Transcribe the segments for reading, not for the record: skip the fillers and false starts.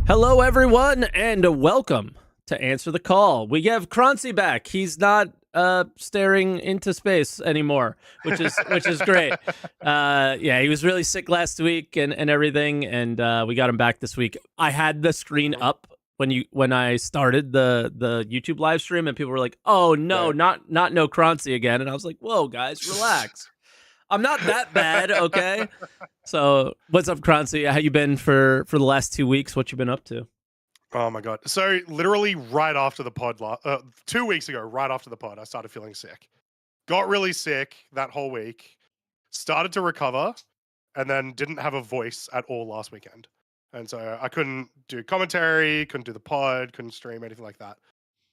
Hello, everyone, and welcome to Answer the Call. We have Croncy back. He's not staring into space anymore, which is great. Yeah, he was really sick last week and everything, and we got him back this week. I had the screen up when I started the YouTube live stream, and people were like, "Oh no, not no Croncy again," and I was like, "Whoa, guys, relax." I'm not that bad, okay? So, what's up, Croncy? How you been for the last 2 weeks? What you been up to? Oh my god! So literally right after the pod, 2 weeks ago, right after the pod, I started feeling sick. Got really sick that whole week. Started to recover, and then didn't have a voice at all last weekend, and so I couldn't do commentary, couldn't do the pod, couldn't stream anything like that.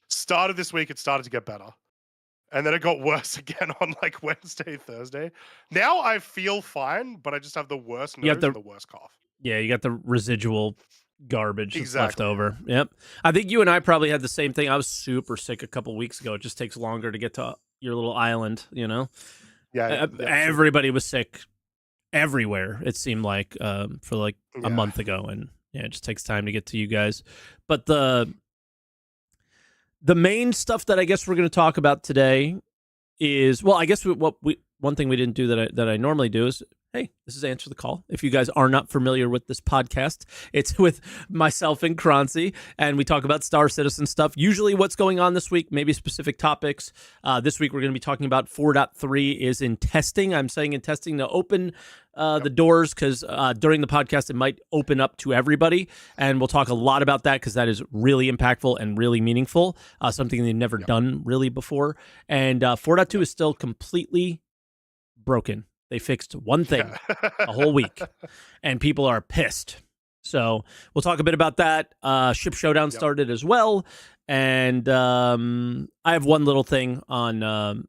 Started this week, it started to get better. And then it got worse again on like Wednesday, Thursday. Now I feel fine, but I just have the worst nose and the worst cough. Yeah, you got the residual garbage that's left over. Yep. I think you and I probably had the same thing. I was super sick a couple weeks ago. It just takes longer to get to your little island, you know? Yeah. Everybody was sick everywhere, it seemed like, for like a month ago. And yeah, it just takes time to get to you guys. But the main stuff that I guess we're going to talk about today is, well, I guess one thing we didn't do that I normally do is, hey, this is Answer the Call. If you guys are not familiar with this podcast, it's with myself and Croncy, and we talk about Star Citizen stuff. Usually what's going on this week, maybe specific topics. This week we're going to be talking about 4.3 is in testing. I'm saying in testing to open the doors because during the podcast it might open up to everybody, and we'll talk a lot about that because that is really impactful and really meaningful, something they've never done really before. And 4.2 is still completely broken. They fixed one thing a whole week, and people are pissed. So we'll talk a bit about that. Ship Showdown started as well, and I have one little thing on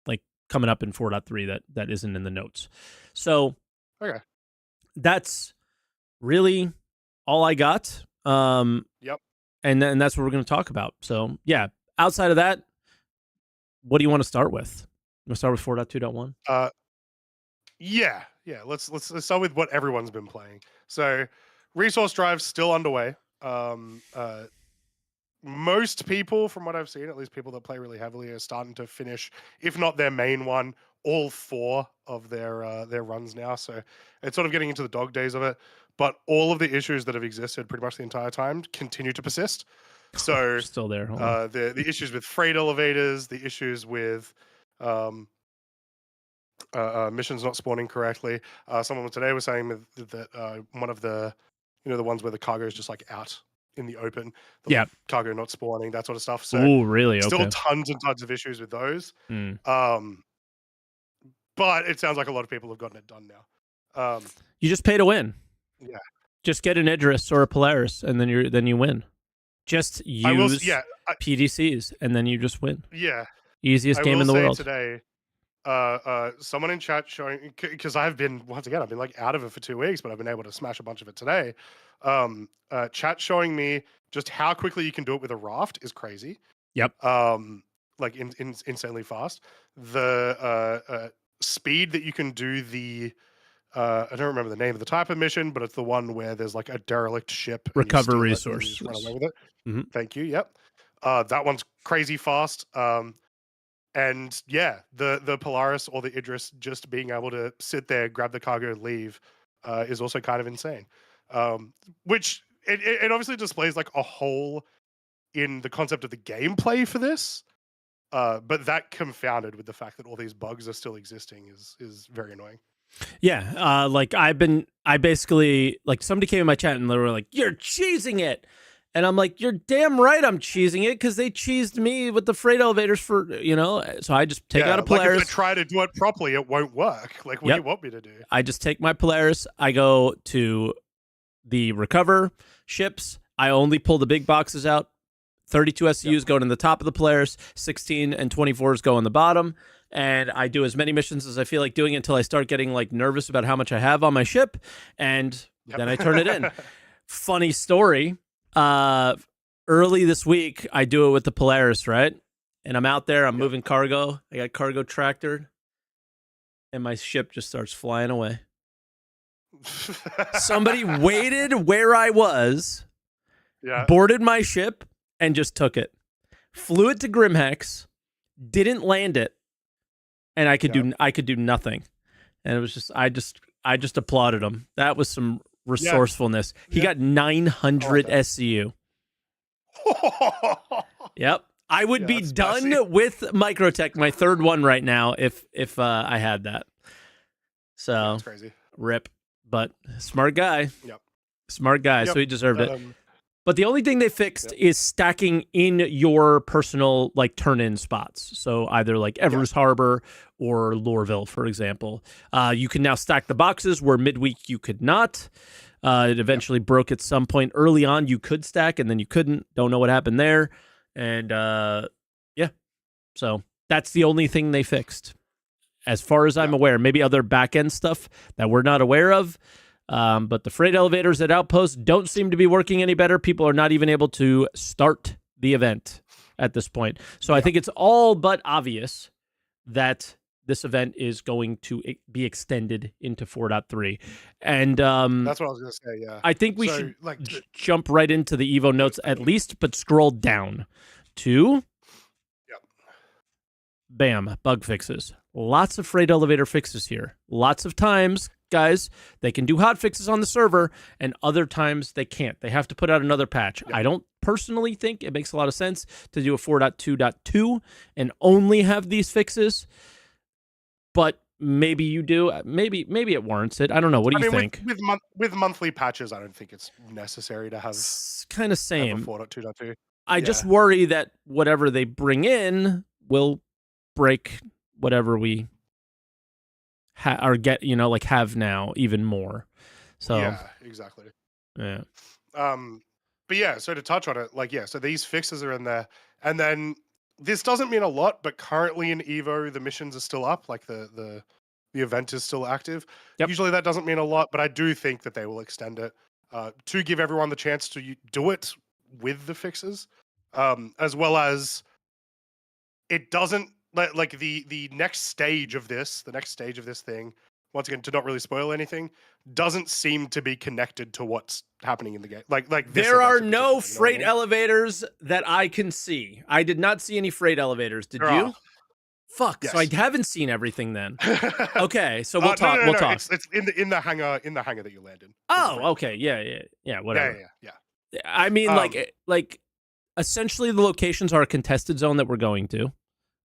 like coming up in 4.3 that isn't in the notes. So that's really all I got. And that's what we're going to talk about. So yeah, outside of that, what do you want to start with? You want to start with 4.2.1? Yeah. Let's start with what everyone's been playing. So, resource drive's still underway. Most people, from what I've seen, at least people that play really heavily, are starting to finish, if not their main one, all 4 of their runs now. So it's sort of getting into the dog days of it. But all of the issues that have existed pretty much the entire time continue to persist. So still there. The issues with freight elevators, the issues with missions not spawning correctly. Someone today was saying that one of the, the ones where the cargo is just like out in the open, cargo not spawning, that sort of stuff. So really? Still tons and tons of issues with those. But it sounds like a lot of people have gotten it done now. You just pay to win. Yeah. Just get an Idris or a Polaris, and then you win. Just use PDCs, and then you just win. Yeah. Easiest game in the world. Today, someone in chat showing, because I've been like out of it for 2 weeks, but I've been able to smash a bunch of it today. Chat showing me just how quickly you can do it with a raft is crazy. Yep. Like insanely fast. The speed that you can do the I don't remember the name of the type of mission, but it's the one where there's like a derelict ship. Recover resources. Run away with it. Thank you. Yep. That one's crazy fast. And yeah, the Polaris or the Idris just being able to sit there, grab the cargo, leave, is also kind of insane. Which it obviously displays like a hole in the concept of the gameplay for this. But that confounded with the fact that all these bugs are still existing is very annoying. Yeah, like I basically, like, somebody came in my chat and they were like, "You're cheesing it." And I'm like, you're damn right I'm cheesing it, because they cheesed me with the freight elevators for, so I just take out a Polaris. Like if I try to do it properly, it won't work. Like, what do you want me to do? I just take my Polaris, I go to the recover ships, I only pull the big boxes out, 32 SCUs go in the top of the Polaris, 16 and 24s go in the bottom, and I do as many missions as I feel like doing until I start getting like nervous about how much I have on my ship, and then I turn it in. Funny story. Early this week, I do it with the Polaris, right? And I'm out there, I'm moving cargo. I got cargo tractored, and my ship just starts flying away. Somebody waited where I was, boarded my ship, and just took it. Flew it to Grimhex, didn't land it, and I could do nothing. And it was just I just applauded him. That was some resourcefulness. He got 900 SCU. Yep. I would be done with Microtech, my third one right now, if I had that. So that's crazy. Rip. But smart guy. Yep. Smart guy. So he deserved it. But the only thing they fixed is stacking in your personal like turn-in spots. So either like Evers Harbor or Lorville, for example. You can now stack the boxes where midweek you could not. It eventually broke at some point. Early on you could stack and then you couldn't. Don't know what happened there. And so that's the only thing they fixed. As far as I'm aware, maybe other back-end stuff that we're not aware of. But the freight elevators at Outpost don't seem to be working any better. People are not even able to start the event at this point. So I think it's all but obvious that this event is going to be extended into 4.3. And that's what I was going to say, yeah. I think we should jump right into the Evo notes at least, but scroll down to bam, bug fixes. Lots of freight elevator fixes here. Lots of times, guys, they can do hot fixes on the server, and other times they can't. They have to put out another patch. I don't personally think it makes a lot of sense to do a 4.2.2 and only have these fixes, but maybe you do. Maybe it warrants it. I don't know. What do you think? With monthly patches, I don't think it's necessary to have. It's kind of same. 4.2.2. I just worry that whatever they bring in will break whatever we have now even more. So yeah, exactly. Yeah. But yeah, so to touch on it, so these fixes are in there, and then this doesn't mean a lot, but currently in Evo the missions are still up, like the event is still active. Usually that doesn't mean a lot, but I do think that they will extend it to give everyone the chance to do it with the fixes, as well as it doesn't like the next stage of this thing, once again, to not really spoil anything, doesn't seem to be connected to what's happening in the game. Like there are no freight elevators that I can see. I did not see any freight elevators. Did you? Fuck. Yes. So I haven't seen everything then. Okay, so we'll talk. We'll talk. It's in the hangar that you land in. Oh, okay. Yeah. Whatever. Yeah. I mean, like essentially the locations are a contested zone that we're going to.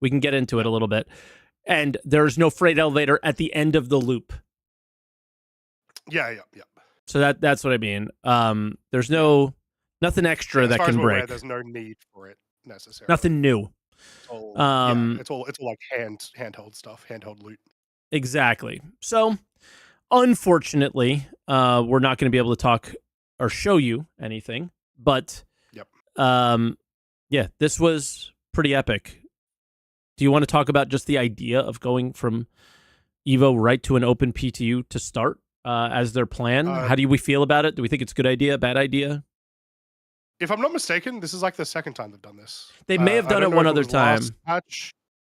We can get into it a little bit. And there's no freight elevator at the end of the loop. Yeah. So that's what I mean. There's nothing extra that can break. There's no need for it necessarily. Nothing new. It's all like handheld stuff, handheld loot. Exactly. So, unfortunately, we're not going to be able to talk or show you anything. But, this was pretty epic. Do you want to talk about just the idea of going from Evo right to an open PTU to start as their plan? How do we feel about it? Do we think it's a good idea, bad idea? If I'm not mistaken, this is like the second time they've done this. They may have done it one other time. I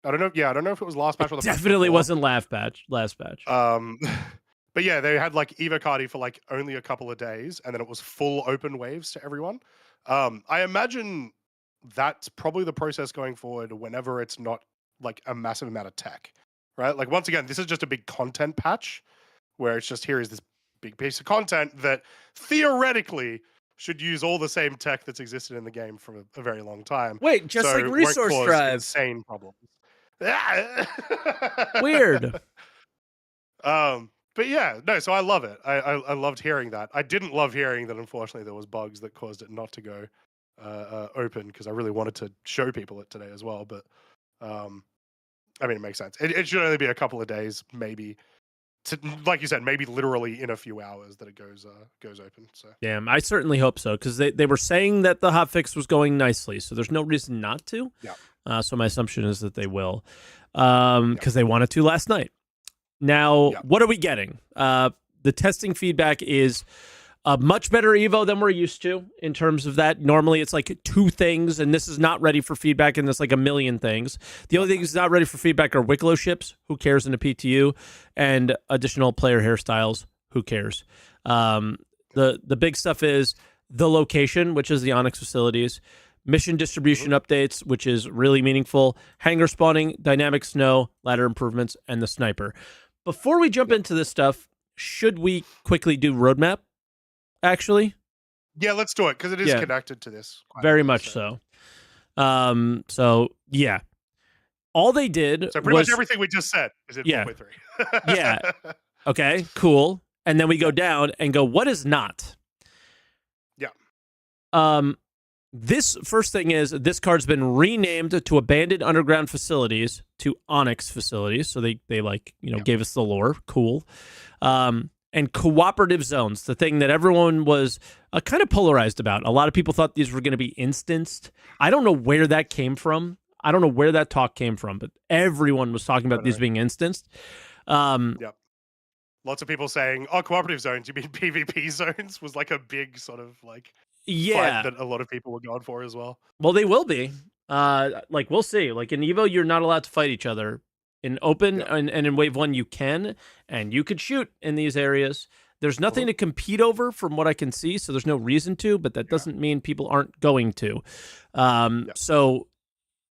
don't know. Yeah, I don't know if it was last patch or the definitely wasn't last patch. But yeah, they had like Evo Cardi for like only a couple of days, and then it was full open waves to everyone. I imagine that's probably the process going forward whenever it's not like a massive amount of tech, right? Like once again, this is just a big content patch where it's just here is this big piece of content that theoretically should use all the same tech that's existed in the game for a very long time. Wait, just like resource drive. Insane problems. Weird. But yeah, no, so I love it. I loved hearing that. I didn't love hearing that unfortunately there was bugs that caused it not to go open, because I really wanted to show people it today as well. But I mean, it makes sense. It should only be a couple of days, maybe. Like you said, maybe literally in a few hours that it goes open. So damn, I certainly hope so, because they were saying that the hotfix was going nicely, so there's no reason not to. Yeah. So my assumption is that they will, because they wanted to last night. Now, what are we getting? The testing feedback is a much better Evo than we're used to in terms of that. Normally, it's like 2 things, and this is not ready for feedback, and there's like a million things. The only thing that's not ready for feedback are Wicklow ships. Who cares in a PTU? And additional player hairstyles. who cares? The big stuff is the location, which is the Onyx facilities, mission distribution updates, which is really meaningful, hangar spawning, dynamic snow, ladder improvements, and the sniper. Before we jump into this stuff, should we quickly do roadmap, actually? Yeah, let's do it, because it is connected to this. Very much so. So, yeah. All they did So pretty much everything we just said is in 4.3. Yeah. Okay, cool. And then we go down and go, what is not? Yeah. This first thing is this card's been renamed to abandoned underground facilities to Onyx facilities. So they like, gave us the lore. Cool. And cooperative zones, the thing that everyone was kind of polarized about. A lot of people thought these were going to be instanced. I don't know where that came from. I don't know where that talk came from, but everyone was talking about these being instanced. Yep. Lots of people saying, "Oh, cooperative zones. You mean PvP zones?" Was like a big sort of like fight that a lot of people were going for as well. Well, they will be. Like we'll see. Like in Evo, you're not allowed to fight each other. In open and in Wave 1, you can, and you could shoot in these areas. There's nothing to compete over from what I can see, so there's no reason to, but that doesn't mean people aren't going to. So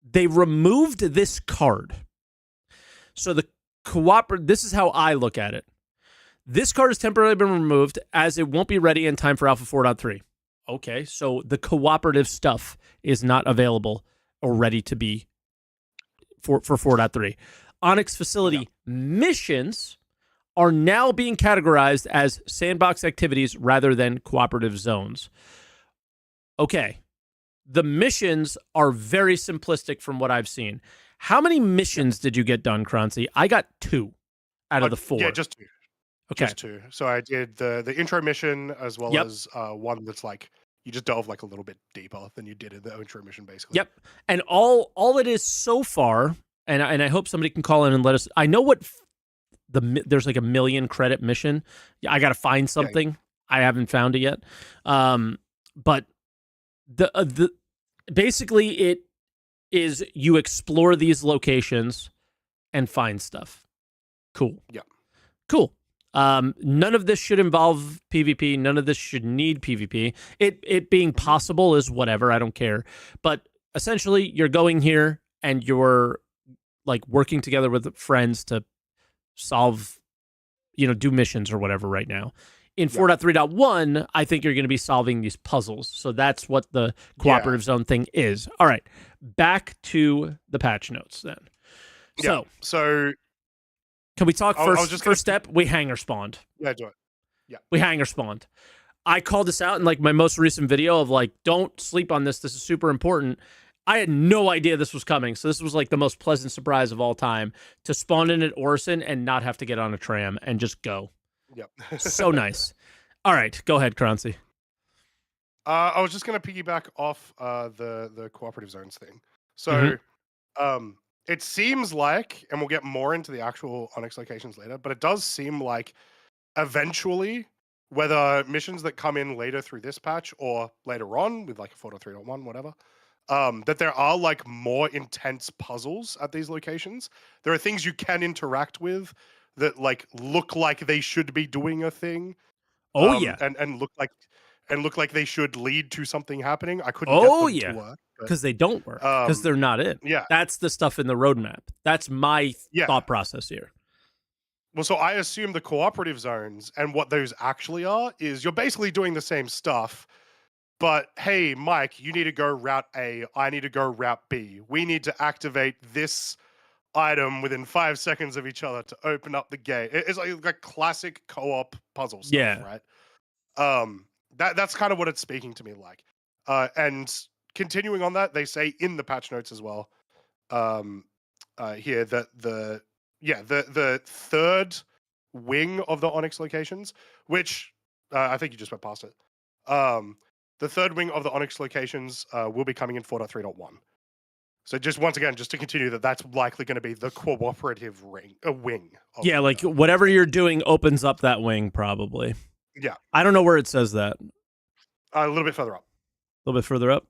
they removed this card. So the this is how I look at it. This card has temporarily been removed as it won't be ready in time for Alpha 4.3. Okay, so the cooperative stuff is not available or ready to be for 4.3. Onyx facility missions are now being categorized as sandbox activities rather than cooperative zones. Okay. The missions are very simplistic from what I've seen. How many missions did you get done, Croncy? I got 2 out of the 4. Yeah, just 2. Okay. Just 2. So I did the intro mission as well as one that's like you just delve like a little bit deeper than you did in the intro mission, basically. Yep. And all it is so far, and I hope somebody can call in and let us. I know what there's like a 1 million credit mission. I got to find something. I haven't found it yet. But the basically it is you explore these locations and find stuff. Cool. Yeah. Cool. None of this should involve PvP. None of this should need PvP. It being possible is whatever. I don't care. But essentially, you're going here and you're like working together with friends to solve, do missions or whatever right now. In 4.3.1, I think you're going to be solving these puzzles. So that's what the cooperative zone thing is. All right. Back to the patch notes then. So can we talk first step? We hangar spawned. Yeah, do it. Yeah. We hangar spawned. I called this out in like my most recent video of like, don't sleep on this. This is super important. I had no idea this was coming. So this was like the most pleasant surprise of all time to spawn in at Orison and not have to get on a tram and just go. Yep. So nice. All right. Go ahead, Croncy. I was just going to piggyback off the cooperative zones thing. So it seems like, and we'll get more into the actual Onyx locations later, but it does seem like eventually, whether missions that come in later through this patch or later on with like a 4.3.1, whatever, that there are like more intense puzzles at these locations. There are things you can interact with that like look like they should be doing a thing. And look like they should lead to something happening. I couldn't get them to work. Because they don't work. Because they're not in. Yeah. That's the stuff in the roadmap. That's my thought process here. Well, so I assume the cooperative zones and what those actually are is you're basically doing the same stuff. But hey, Mike, you need to go route A. I need to go route B. We need to activate this item within 5 seconds of each other to open up the gate. It's like classic co-op puzzle stuff, right? That's kind of what it's speaking to me like. And continuing on that, they say in the patch notes as well, here that the third wing of the Onyx locations, which I think you just went past it. The third wing of the Onyx locations will be coming in 4.3.1. So just once again, just to continue that's likely going to be the cooperative wing. Like whatever you're doing opens up that wing probably. Yeah. I don't know where it says that. A little bit further up. A little bit further up?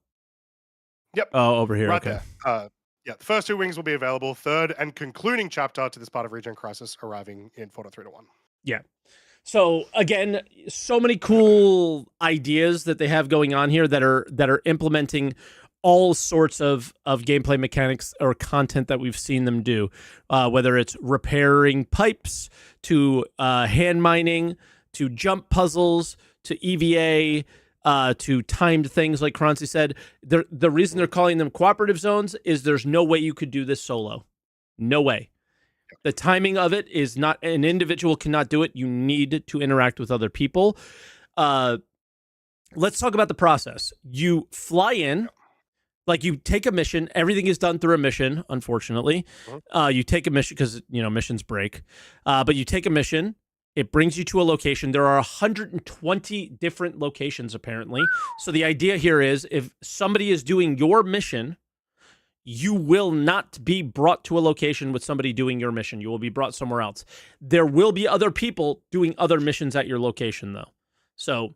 Yep. Oh, over here. Right okay. There. The first 2 wings will be available. Third and concluding chapter to this part of Regen Crisis arriving in 4.3.1. Yeah. So again, so many cool ideas that they have going on here that are implementing all sorts of gameplay mechanics or content that we've seen them do, whether it's repairing pipes to hand mining to jump puzzles to EVA to timed things like Croncy said. The reason they're calling them cooperative zones is there's no way you could do this solo. No way. The timing of it is not, an individual cannot do it. You need to interact with other people. Let's talk about the process. You fly in, like you take a mission. Everything is done through a mission, unfortunately. You take a mission because, missions break. But you take a mission. It brings you to a location. There are 120 different locations, apparently. So the idea here is if somebody is doing your mission, you will not be brought to a location with somebody doing your mission. You will be brought somewhere else. There will be other people doing other missions at your location, though. So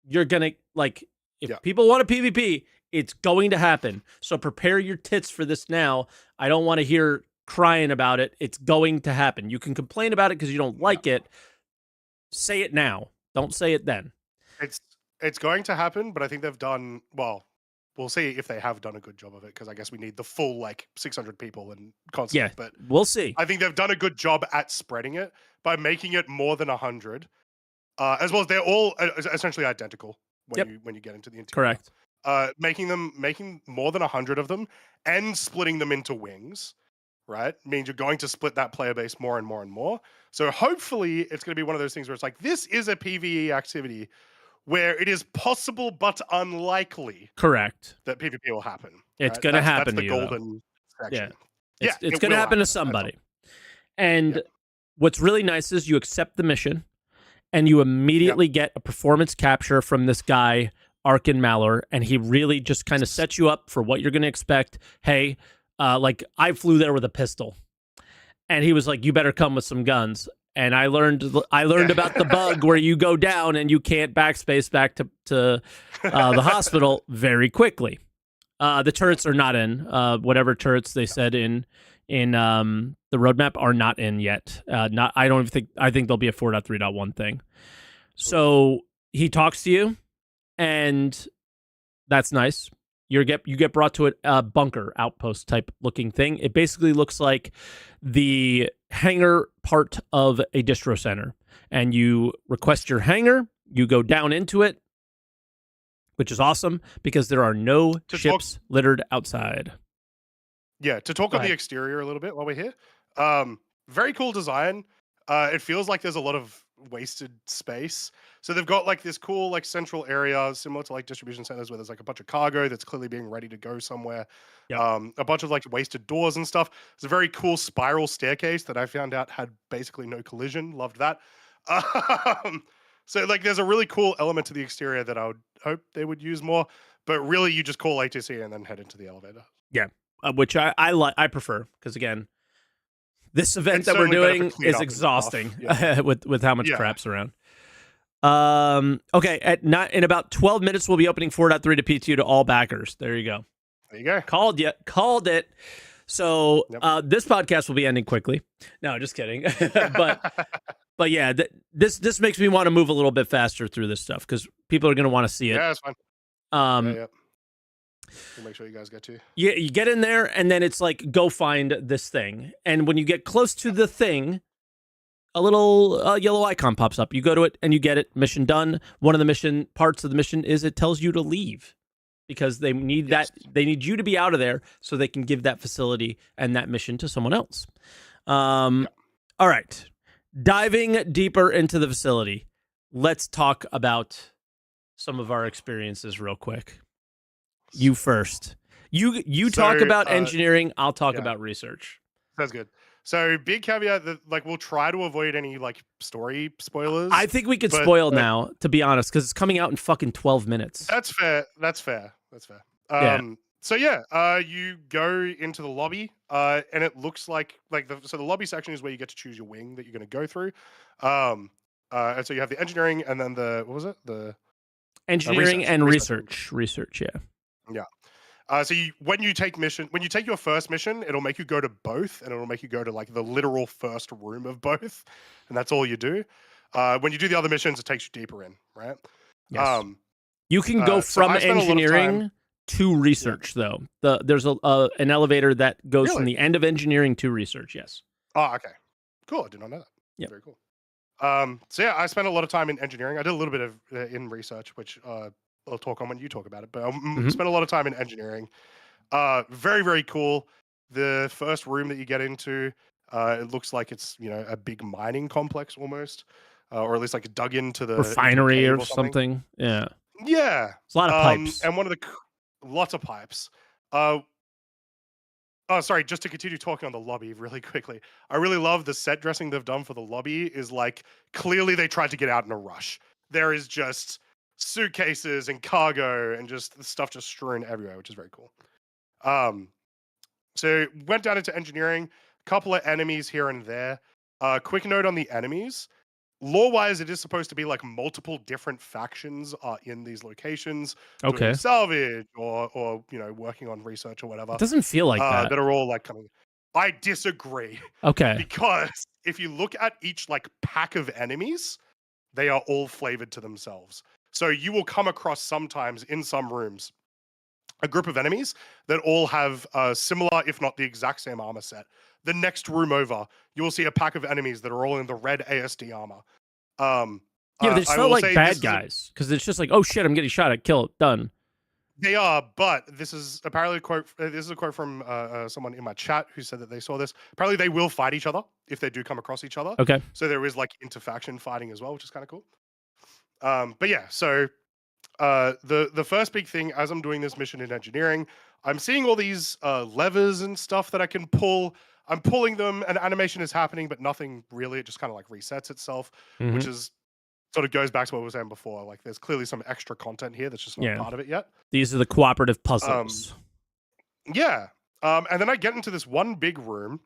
you're going to, if people want a PvP, it's going to happen. So prepare your tits for this now. I don't want to hear crying about it. It's going to happen. You can complain about it because you don't like it. Say it now. Don't say it then. It's going to happen, but I think they've done, well, we'll see if they have done a good job of it, because I guess we need the full 600 people and constant. Yeah, but we'll see. I think they've done a good job at spreading it by making it more than 100, as well as they're all essentially identical when you get into the interior. Correct. Making more than 100 of them and splitting them into wings, right, means you're going to split that player base more and more and more. So hopefully it's going to be one of those things where it's like, this is a PvE activity where it is possible but unlikely, correct, that PvP will happen. It's going to happen. That's the golden section. It's going to happen to somebody. And what's really nice is you accept the mission, and you immediately get a performance capture from this guy, Arkin Malor, and he really just kind of sets you up for what you're going to expect. Hey, I flew there with a pistol, and he was like, "You better come with some guns." And I learned about the bug where you go down and you can't backspace back to the hospital very quickly. The turrets are not in. Whatever turrets they said in the roadmap are not in yet. I think there'll be a 4.3.1 thing. So he talks to you, and that's nice. You get brought to a bunker outpost type looking thing. It basically looks like the hangar part of a distro center, and you request your hangar. You go down into it, which is awesome because there are no ships littered outside. Yeah, to talk on the exterior a little bit while we're here. Very cool design. It feels like there's a lot of wasted space. So they've got this cool central area similar to distribution centers where there's a bunch of cargo that's clearly being ready to go somewhere. A bunch of wasted doors and stuff. It's a very cool spiral staircase that I found out had basically no collision. Loved that. So there's a really cool element to the exterior that I would hope they would use more, but really you just call ATC and then head into the elevator. Yeah. Which I prefer, because again, this event that we're doing is exhausting with how much crap's around. Okay, in about 12 minutes, we'll be opening 4.3 to P2 to all backers. There you go. There you go. Called it. So this podcast will be ending quickly. No, just kidding. but yeah, this makes me want to move a little bit faster through this stuff because people are going to want to see it. Yeah, that's fine. We'll make sure you guys get to. Yeah, you get in there, and then it's go find this thing. And when you get close to the thing, a little yellow icon pops up. You go to it, and you get it. Mission done. One of the parts of the mission is it tells you to leave because they need that. They need you to be out of there so they can give that facility and that mission to someone else. All right, diving deeper into the facility. Let's talk about some of our experiences real quick. You first. You talk about engineering. I'll talk about research. Sounds good. So big caveat that we'll try to avoid any story spoilers. I think we could spoil now, to be honest, because it's coming out in fucking 12 minutes. That's fair. So you go into the lobby, and it looks like the lobby section is where you get to choose your wing that you're going to go through. And so you have the engineering, and then what was it? The engineering and research. Research, yeah. Yeah. So when you take your first mission, it'll make you go to both, and it'll make you go to the literal first room of both, and that's all you do. When you do the other missions, it takes you deeper in, right? Yes. You can go from I spent a lot of engineering time- to research, though. There's an elevator that goes from Really? the end of engineering to research. Yes. Oh, okay. Cool. I did not know that. Yep. Very cool. So yeah, I spent a lot of time in engineering. I did a little bit of in research, which I'll talk on when you talk about it. But I spent a lot of time in engineering. Very, very cool. The first room that you get into, it looks like it's a big mining complex almost, or at least like dug into the refinery into or something. Yeah. Yeah. It's a lot of pipes. And one of the lots of pipes. Oh, sorry. Just to continue talking on the lobby really quickly, I really love the set dressing they've done for the lobby. Is like clearly they tried to get out in a rush. There is just suitcases and cargo and just the stuff just strewn everywhere, which is very cool. So went down into engineering, a couple of enemies here and there. Quick note on the enemies. Lore-wise, it is supposed to be like multiple different factions are in these locations. Okay. Doing salvage or working on research or whatever. It doesn't feel like that. That are all like coming. I disagree. Okay. Because if you look at each like pack of enemies, they are all flavored to themselves. So you will come across sometimes in some rooms a group of enemies that all have similar, if not the exact same armor set. The next room over, you will see a pack of enemies that are all in the red ASD armor. Yeah, they just felt like bad guys because it's just like, oh shit, I'm getting shot at, kill it, done. They are, but this is apparently a quote. This is a quote from someone in my chat who said that they saw this. Apparently, they will fight each other if they do come across each other. Okay. So there is like interfaction fighting as well, which is kind of cool. But yeah, so the first big thing as I'm doing this mission in engineering, I'm seeing all these levers and stuff that I can pull. I'm pulling them, and animation is happening, but nothing really. It just kind of like resets itself, which is sort of goes back to what we were saying before. Like, there's clearly some extra content here that's just not part of it yet. These are the cooperative puzzles. Yeah. And then I get into this one big room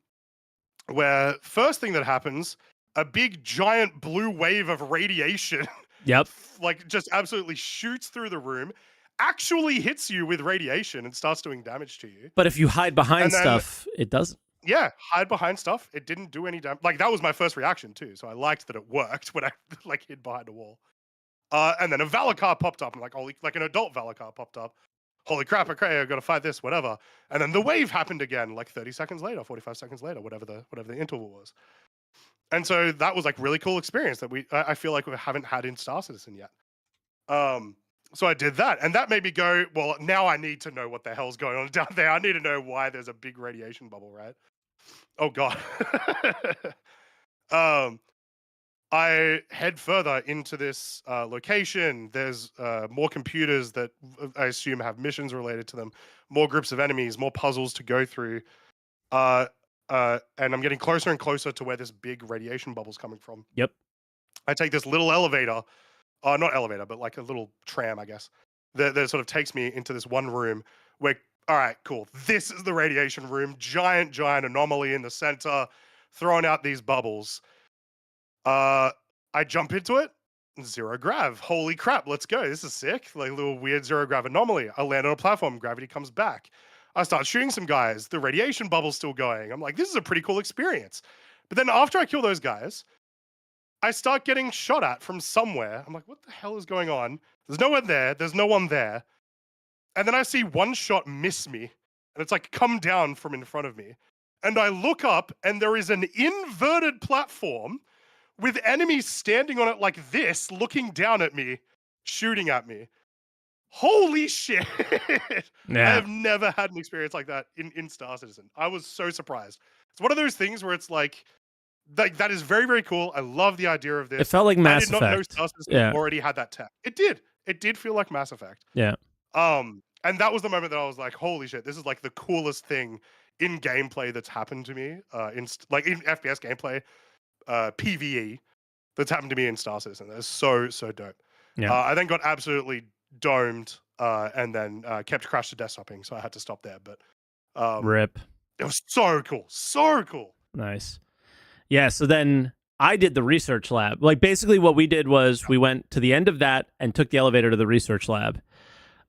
where first thing that happens, a big giant blue wave of radiation. Yep. Like just absolutely shoots through the room, actually hits you with radiation and starts doing damage to you. But if you hide behind stuff, it doesn't. Yeah, hide behind stuff. It didn't do any damage. Like, that was my first reaction too. So I liked that it worked when I like hid behind a wall. And then a Valakar popped up. I'm like, holy, like an adult Valakar popped up. Holy crap, okay, I gotta fight this, whatever. And then the wave happened again, like 30 seconds later, 45 seconds later, whatever the interval was. And so that was like really cool experience that I feel like we haven't had in Star Citizen yet. So I did that, and that made me go, well, now I need to know what the hell's going on down there. I need to know why there's a big radiation bubble, right? Oh god. I head further into this location. There's more computers that I assume have missions related to them, more groups of enemies, more puzzles to go through. And I'm getting closer and closer to where this big radiation bubble's coming from. Yep. I take this little elevator, not elevator, but like a little tram, I guess, that sort of takes me into this one room where, all right, cool. This is the radiation room. Giant anomaly in the center, throwing out these bubbles. I jump into it. Zero grav. Holy crap, let's go. This is sick. Like a little weird zero grav anomaly. I land on a platform. Gravity comes back. I start shooting some guys. The radiation bubble's still going. I'm like, this is a pretty cool experience. But then after I kill those guys, I start getting shot at from somewhere. I'm like, what the hell is going on? There's no one there. There's no one there. And then I see one shot miss me. And it's like, come down from in front of me. And I look up, and there is an inverted platform with enemies standing on it like this, looking down at me, shooting at me. Holy shit. Yeah. I have never had an experience like that in Star Citizen. I was so surprised. It's one of those things where it's like that is very, very cool. I love the idea of this. It felt like Mass Effect. I did not know Star Citizen already had that tech. It did. It did feel like Mass Effect. Yeah. And that was the moment that I was like, holy shit, this is like the coolest thing in gameplay that's happened to me. In FPS gameplay, PvE, that's happened to me in Star Citizen. That's so dope. Yeah. I then got absolutely domed and then kept crash to desktoping, so I had to stop there. But RIP. It was so cool. So cool. Nice. Yeah, so then I did the research lab. Like, basically what we did was we went to the end of that and took the elevator to the research lab.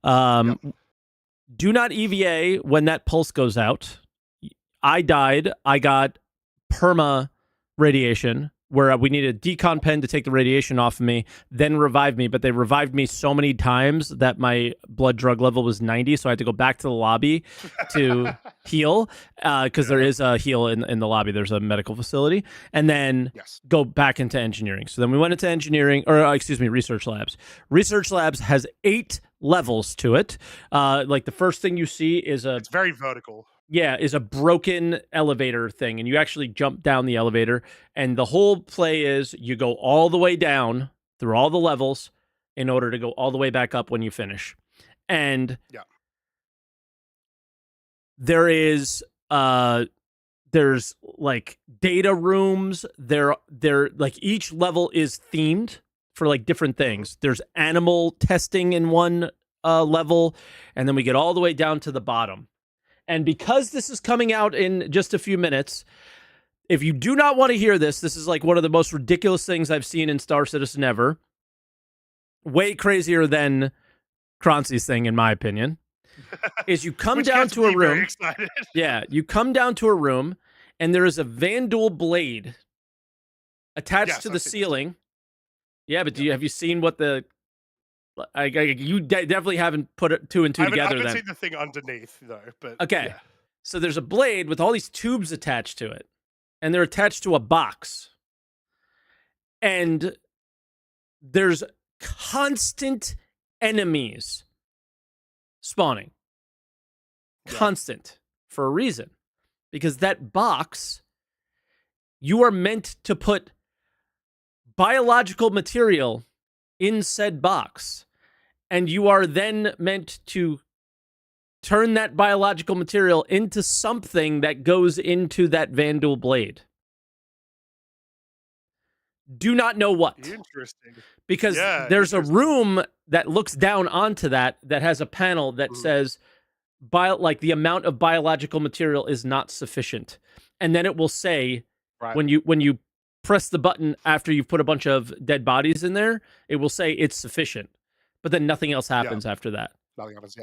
Do not EVA when that pulse goes out. I died. I got perma radiation. where we needed a decon pen to take the radiation off of me, then revive me. But they revived me so many times that my blood drug level was 90, so I had to go back to the lobby to heal, because there is a heal in the lobby. There's a medical facility, and then go back into engineering. So then we went into engineering, or excuse me, research labs. Research labs has 8 levels to it. Like the first thing you see is it's very vertical. Yeah, is a broken elevator thing, and you actually jump down the elevator, and the whole play is you go all the way down through all the levels in order to go all the way back up when you finish. And there's like data rooms. They're like each level is themed for like different things. There's animal testing in one level, and then we get all the way down to the bottom. And because this is coming out in just a few minutes, if you do not want to hear this, this is like one of the most ridiculous things I've seen in Star Citizen ever. Way crazier than Croncy's thing, in my opinion. Is you come down to a room. Yeah, you come down to a room, and there is a Vandal blade attached to the ceiling. Yeah, but have you seen what the... you definitely haven't put 2 and 2 together. I haven't then seen the thing underneath though. But okay, so there's a blade with all these tubes attached to it, and they're attached to a box, and there's constant enemies spawning. Constant for a reason, because that box, you are meant to put biological material in said box, and you are then meant to turn that biological material into something that goes into that Vandal blade. Do not know what. Interesting. Because there's a room that looks down onto that has a panel that says like the amount of biological material is not sufficient. And then it will say when you press the button after you've put a bunch of dead bodies in there, it will say it's sufficient. But then nothing else happens after that. Nothing happens,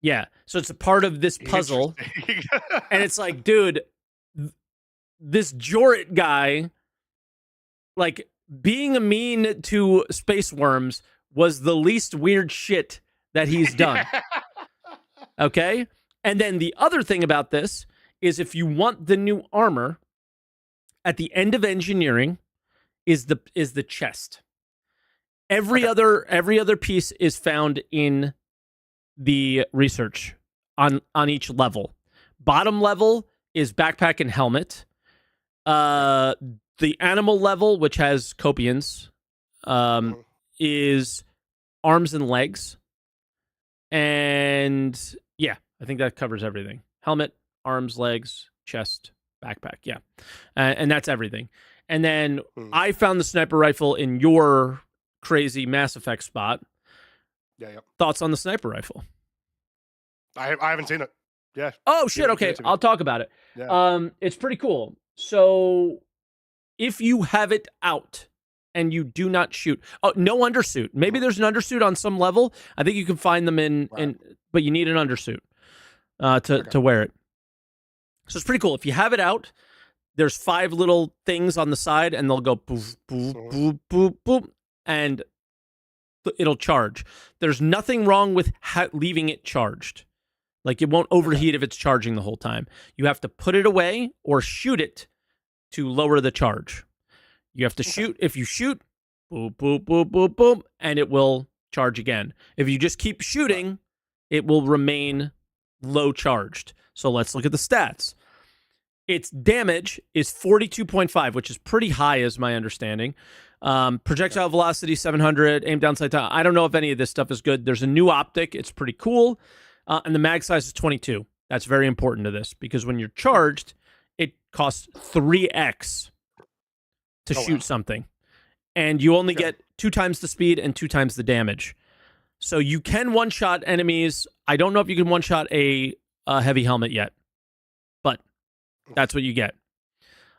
Yeah. So it's a part of this puzzle. And it's like, dude, this Jorrit guy, like, being mean to space worms was the least weird shit that he's done. Okay? And then the other thing about this is if you want the new armor, at the end of engineering is the chest. Every other piece is found in the research on each level. Bottom level is backpack and helmet. The animal level, which has copians, is arms and legs. And yeah, I think that covers everything. Helmet, arms, legs, chest, backpack. Yeah. And that's everything. And then I found the sniper rifle in your crazy Mass Effect spot. Yeah. Thoughts on the sniper rifle? I haven't seen it. Yeah. Oh, shit. Okay. I'll talk about it. Yeah. It's pretty cool. So if you have it out and you do not shoot, no undersuit. Maybe there's an undersuit on some level. I think you can find them but you need an undersuit to wear it. So it's pretty cool. If you have it out, there's 5 little things on the side, and they'll go poof, poof, poof, poof, poof, and it'll charge. There's nothing wrong with leaving it charged. Like, it won't overheat if it's charging the whole time. You have to put it away or shoot it to lower the charge. You have to shoot. If you shoot, boop, boop, boop, boop, boop, and it will charge again. If you just keep shooting, it will remain low charged. So let's look at the stats. Its damage is 42.5, which is pretty high, is my understanding. Projectile velocity 700, aim down sight time. I don't know if any of this stuff is good. There's a new optic. It's pretty cool. And the mag size is 22. That's very important to this, because when you're charged, it costs 3x to shoot something. And you only get 2 times the speed and 2 times the damage. So you can one-shot enemies. I don't know if you can one-shot a heavy helmet yet, but that's what you get.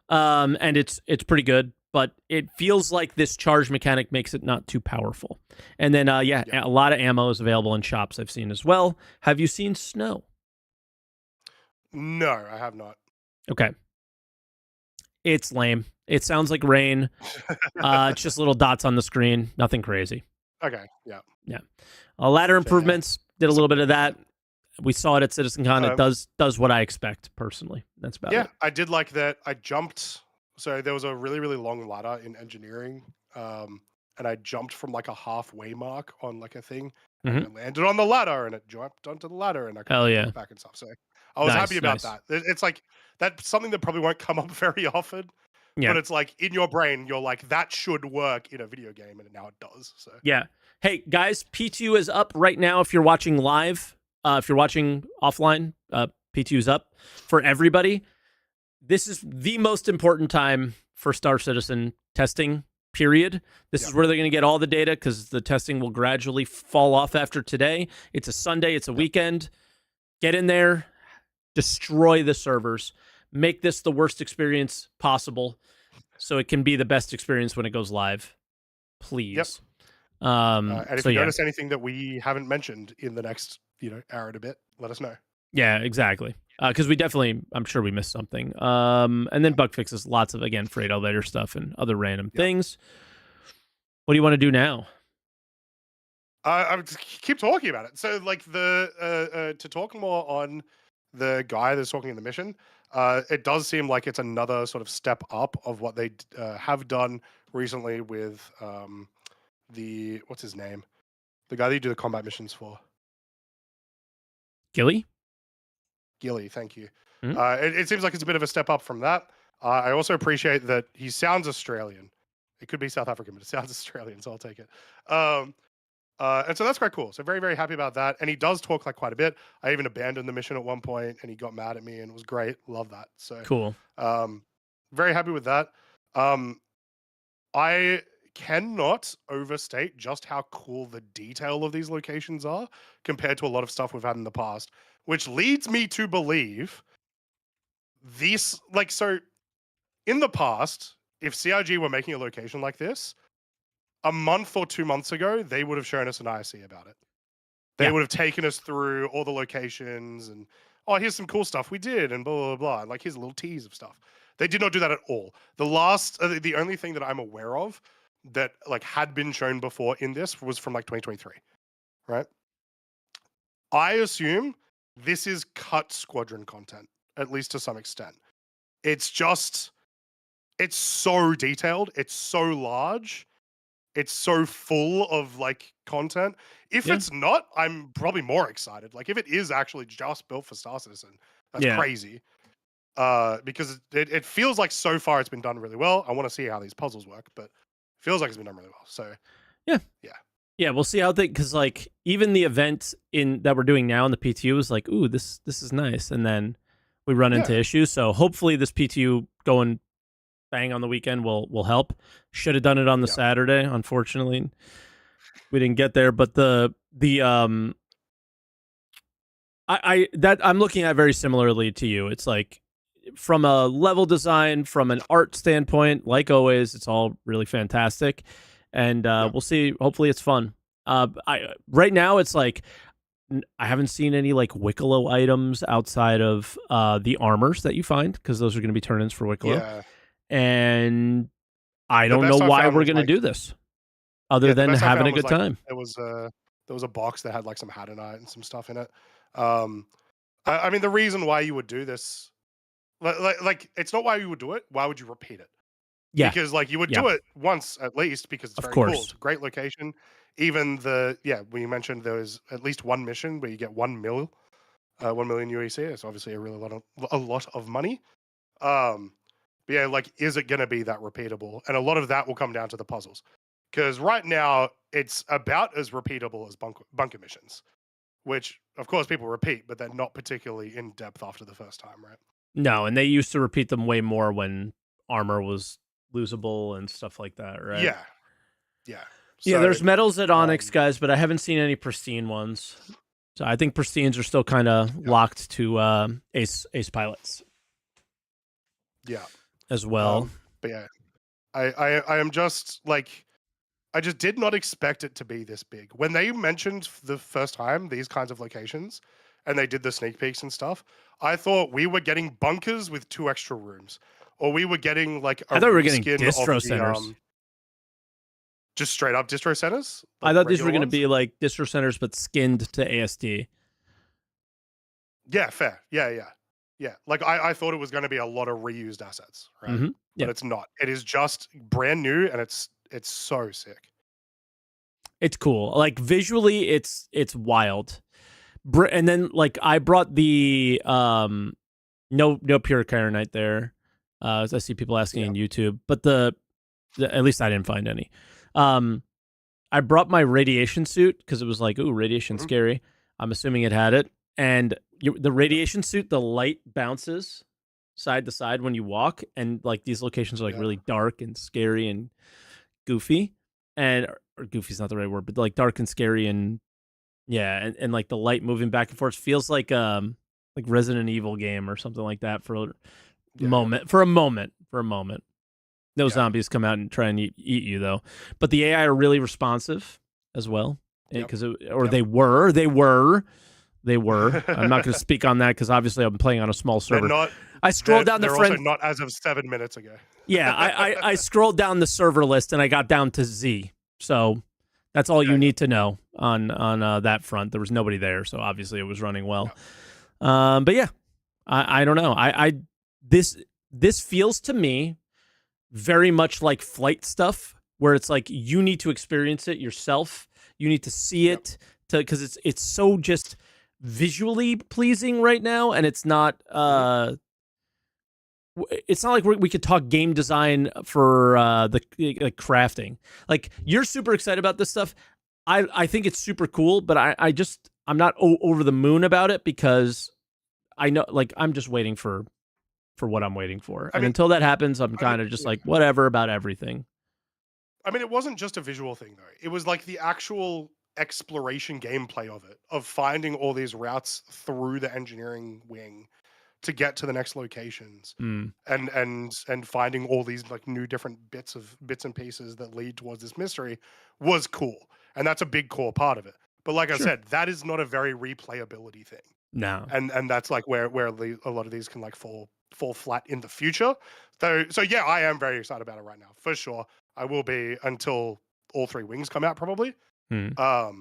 And it's pretty good, but it feels like this charge mechanic makes it not too powerful. And then, a lot of ammo is available in shops I've seen as well. Have you seen snow? No, I have not. Okay. It's lame. It sounds like rain. It's just little dots on the screen. Nothing crazy. Okay, yeah. Yeah. Ladder So, yeah. improvements. Did a little bit of that. We saw it at CitizenCon. It does what I expect personally. That's about it. Yeah, I did like that. I jumped. So there was a really, really long ladder in engineering. And I jumped from like a halfway mark on like a thing and then landed on the ladder and it jumped onto the ladder and I could jump back and stuff. So I was happy about that. It's like that's something that probably won't come up very often. Yeah. But it's like in your brain, you're like, that should work in a video game, and now it does. So yeah. Hey guys, P2 is up right now. If you're watching live, if you're watching offline, P2 is up for everybody. This is the most important time for Star Citizen testing. Period. This is where they're going to get all the data because the testing will gradually fall off after today. It's a Sunday. It's a weekend. Get in there, destroy the servers, make this the worst experience possible so it can be the best experience when it goes live. Please. And if you notice anything that we haven't mentioned in the next, hour and a bit, let us know. Yeah, exactly. Because we definitely, I'm sure we missed something. And then bug fixes, lots of, again, freight elevator stuff and other random things. What do you want to do now? I keep talking about it. So, like, to talk more on the guy that's talking in the mission, it does seem like it's another sort of step up of what they have done recently with what's his name? The guy that you do the combat missions for. Gilly, thank you. It seems like it's a bit of a step up from that. I also appreciate that he sounds Australian. It could be South African, but it sounds Australian, so I'll take it. And so that's quite cool. So very, very happy about that. And he does talk like quite a bit. I even abandoned the mission at one point, and he got mad at me, and it was great. Love that. So cool. Very happy with that. I cannot overstate just how cool the detail of these locations are compared to a lot of stuff we've had in the past, which leads me to believe this, so in the past, if CIG were making a location like this, a month or 2 months ago, they would have shown us an IC about it. They would have taken us through all the locations and, here's some cool stuff we did and blah, blah, blah. And here's a little tease of stuff. They did not do that at all. The only thing that I'm aware of that had been shown before in this was from 2023, right? I assume this is cut squadron content, at least to some extent. It's so detailed. It's so large. It's so full of content. If it's not, I'm probably more excited. If it is actually just built for Star Citizen, that's crazy. Because it feels like so far it's been done really well. I want to see how these puzzles work, but it feels like it's been done really well. So yeah, we'll see how because even the event that we're doing now in the PTU is ooh, this is nice, and then we run into issues. So hopefully this PTU going bang on the weekend will help. Should have done it on the Saturday. Unfortunately, we didn't get there. But I'm looking at very similarly to you. It's from a level design, from an art standpoint, like always, it's all really fantastic. And we'll see. Hopefully it's fun. Right now it's I haven't seen any Wicklow items outside of the armors that you find, because those are going to be turn-ins for Wicklow. Yeah. And I don't know why we're going to do this other than having a good time. There was a box that had some Hadanite and some stuff in it. I mean, the reason why you would do this, it's not why you would do it. Why would you repeat it? Yeah. Because you would do it once at least, because it's very cool. It's a great location. Even when you mentioned there was at least one mission where you get 1 million UEC. It's obviously a lot of money. But yeah, is it going to be that repeatable? And a lot of that will come down to the puzzles. Because right now, it's about as repeatable as bunker missions, which, of course, people repeat, but they're not particularly in-depth after the first time, right? No, and they used to repeat them way more when armor was losable and stuff like that, right? Yeah. Yeah. So, there's medals at Onyx, guys, but I haven't seen any pristine ones. So I think pristines are still kind of locked to ace pilots. Yeah. As well. But yeah, I am just I just did not expect it to be this big. When they mentioned the first time these kinds of locations and they did the sneak peeks and stuff, I thought we were getting bunkers with 2 extra rooms, or we were getting like I thought we were getting reskin distro of the, centers. just straight up distro centers. I thought these were going to be like distro centers, but skinned to ASD. Yeah, fair. Yeah. Like I thought it was going to be a lot of reused assets, right? Mm-hmm. Yeah. But it's not. It is just brand new, and it's so sick. It's cool. Like visually, it's wild. And then like I brought the no pure Chironite there. As I see people asking on YouTube, but the at least I didn't find any. I brought my radiation suit because it was like, ooh, radiation scary. I'm assuming it had it. And the radiation suit, the light bounces side to side when you walk, and like these locations are like really dark and scary and goofy, and or goofy's not the right word, but like dark and scary and and like the light moving back and forth feels like Resident Evil game or something like that for a moment. No zombies come out and try and eat you though, but the AI are really responsive as well because they were. I'm not going to speak on that because obviously I'm playing on a small server. I scrolled down the friend. Also not as of 7 minutes ago. Yeah, I scrolled down the server list and I got down to Z. So that's all you need to know on that front. There was nobody there, so obviously it was running well. No. But yeah, I don't know. This feels to me very much like flight stuff, where it's like you need to experience it yourself. You need to see it because it's so just visually pleasing right now, and it's not like we could talk game design for the crafting. Like you're super excited about this stuff. I think it's super cool, but I'm not over the moon about it because I know like I'm just waiting for what I'm waiting for. And until that happens, I'm kind of just like whatever about everything. I mean, it wasn't just a visual thing though. It was like the actual exploration gameplay of it, of finding all these routes through the engineering wing to get to the next locations, and finding all these like new different bits and pieces that lead towards this mystery was cool, and that's a big core part of it. But like I said, that is not a very replayability thing. No, and that's like where a lot of these can like fall flat in the future. So yeah, I am very excited about it right now for sure. I will be until all 3 wings come out probably. The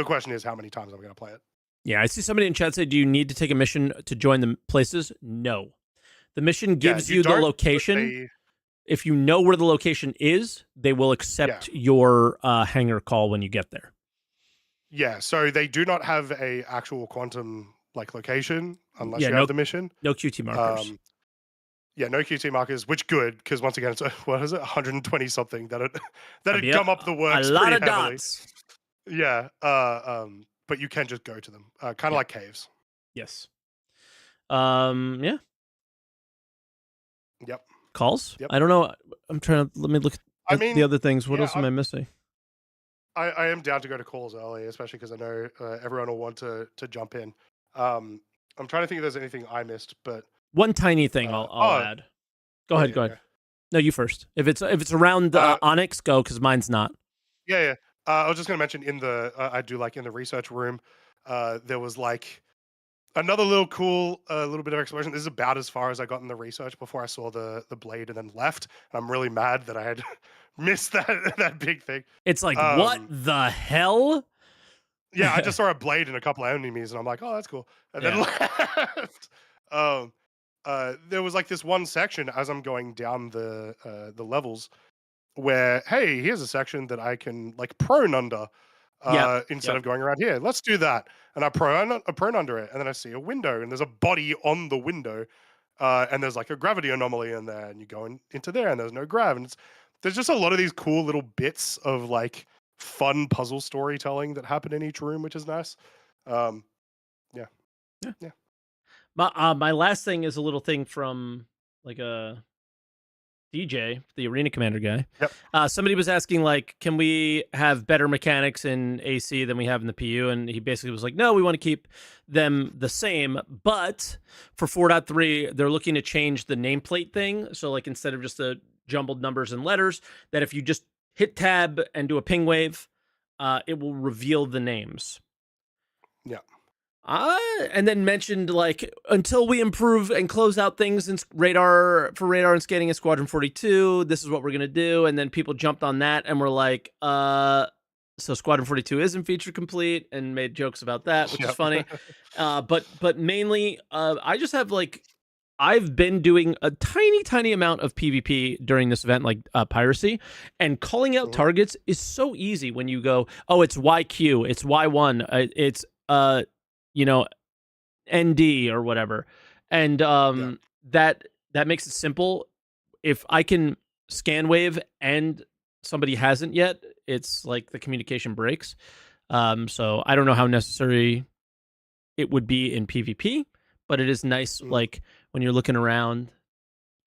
question is how many times I'm going to play it. Yeah, I see somebody in chat say, do you need to take a mission to join the places? No. The mission gives you the location. If you know where the location is, they will accept your hangar call when you get there. Yeah, so they do not have a actual quantum like location unless you have the mission. No QT markers. No QT markers, which good, because once again, it's what is it, 120 something that had come up the works. A lot of heavily. dots. Yeah, but you can just go to them, kind of like caves. Yes. Yeah. Yep. Calls? Yep. I don't know. I'm trying to let me look at the other things. What else am I missing? I am down to go to calls early, especially because I know everyone will want to jump in. I'm trying to think if there's anything I missed, but one tiny thing I'll add. Go ahead. No, you first. If it's around Onyx, go, because mine's not. Yeah. I was just going to mention in the I do like in the research room, there was like another little cool little bit of exploration. This is about as far as I got in the research before I saw the blade and then left. I'm really mad that I had missed that big thing. It's like, what the hell? Yeah, I just saw a blade and a couple of enemies, and I'm like, oh, that's cool. And then left. There was like this one section as I'm going down the levels where, hey, here's a section that I can like prone under instead of going around here. Let's do that. And I prone under it, and then I see a window, and there's a body on the window, and there's like a gravity anomaly in there, and you go into there, and there's no grav. And there's just a lot of these cool little bits of like fun puzzle storytelling that happen in each room, which is nice. Yeah. My last thing is a little thing from like a DJ, the arena commander guy. Yep. Somebody was asking like, can we have better mechanics in AC than we have in the PU? And he basically was like, no, we want to keep them the same. But for 4.3, they're looking to change the nameplate thing. So like instead of just the jumbled numbers and letters, that if you just hit tab and do a ping wave, it will reveal the names. Yeah. And then mentioned like until we improve and close out things in radar and scanning in Squadron 42, this is what we're gonna do. And then people jumped on that and were like, so Squadron 42 isn't feature complete, and made jokes about that, which is Yep. funny. But mainly, I just have like I've been doing a tiny amount of PvP during this event, like piracy, and calling out targets is so easy when you go, oh, it's YQ, it's Y1, it's you know, ND or whatever, and Yeah. that makes it simple. If I can scan wave and somebody hasn't yet, it's like the communication breaks. So I don't know how necessary it would be in PvP, but it is nice, like when you're looking around,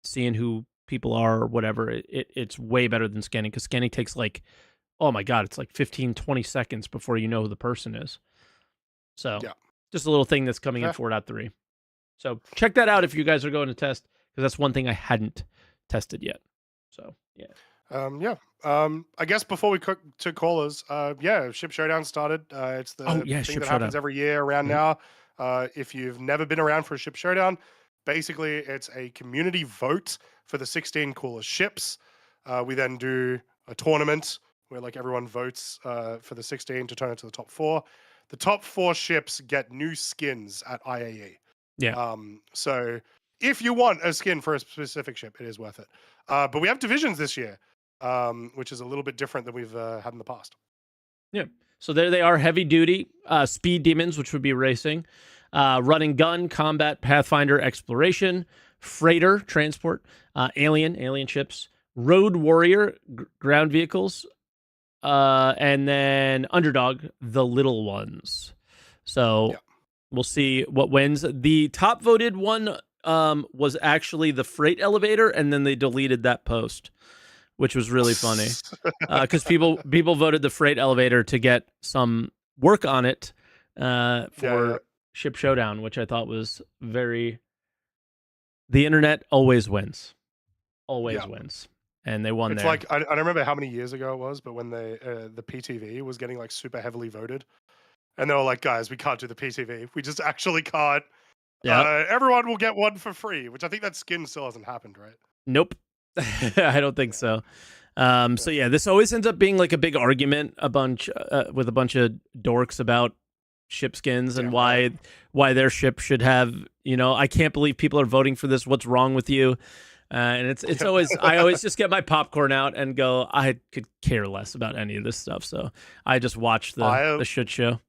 seeing who people are or whatever. It's way better than scanning, because scanning takes like, oh my god, it's like 15-20 seconds before you know who the person is. So Yeah. just a little thing that's coming in 4.3. So check that out if you guys are going to test, because that's one thing I hadn't tested yet. So yeah. I guess before we cook to callers, Ship Showdown started. It's the thing Ship that Showdown happens every year around now. If you've never been around for a Ship Showdown, basically it's a community vote for the 16 coolest ships. We then do a tournament where like everyone votes for the 16 to turn it to the top 4. The top 4 ships get new skins at IAE. Yeah. So if you want a skin for a specific ship, it is worth it. But we have divisions this year, which is a little bit different than we've had in the past. Yeah. So there they are: heavy duty, speed demons, which would be racing, running gun, combat, pathfinder, exploration, freighter, transport, alien ships, road warrior, ground vehicles, and then underdog, the little ones. So we'll see what wins. The top voted one was actually the freight elevator, and then they deleted that post, which was really funny, because people voted the freight elevator to get some work on it for Ship Showdown, which I thought was very. The internet always wins, wins, and they won. It's there. like I don't remember how many years ago it was, but when the PTV was getting like super heavily voted, and they were like, "Guys, we can't do the PTV. We just actually can't. Yeah, everyone will get one for free," which I think that skin still hasn't happened, right? Nope. I don't think so. So yeah, this always ends up being like a big argument, with a bunch of dorks about ship skins and why their ship should have. I can't believe people are voting for this. What's wrong with you? And it's always, I always just get my popcorn out and go, I could care less about any of this stuff. So I just watch the shit show.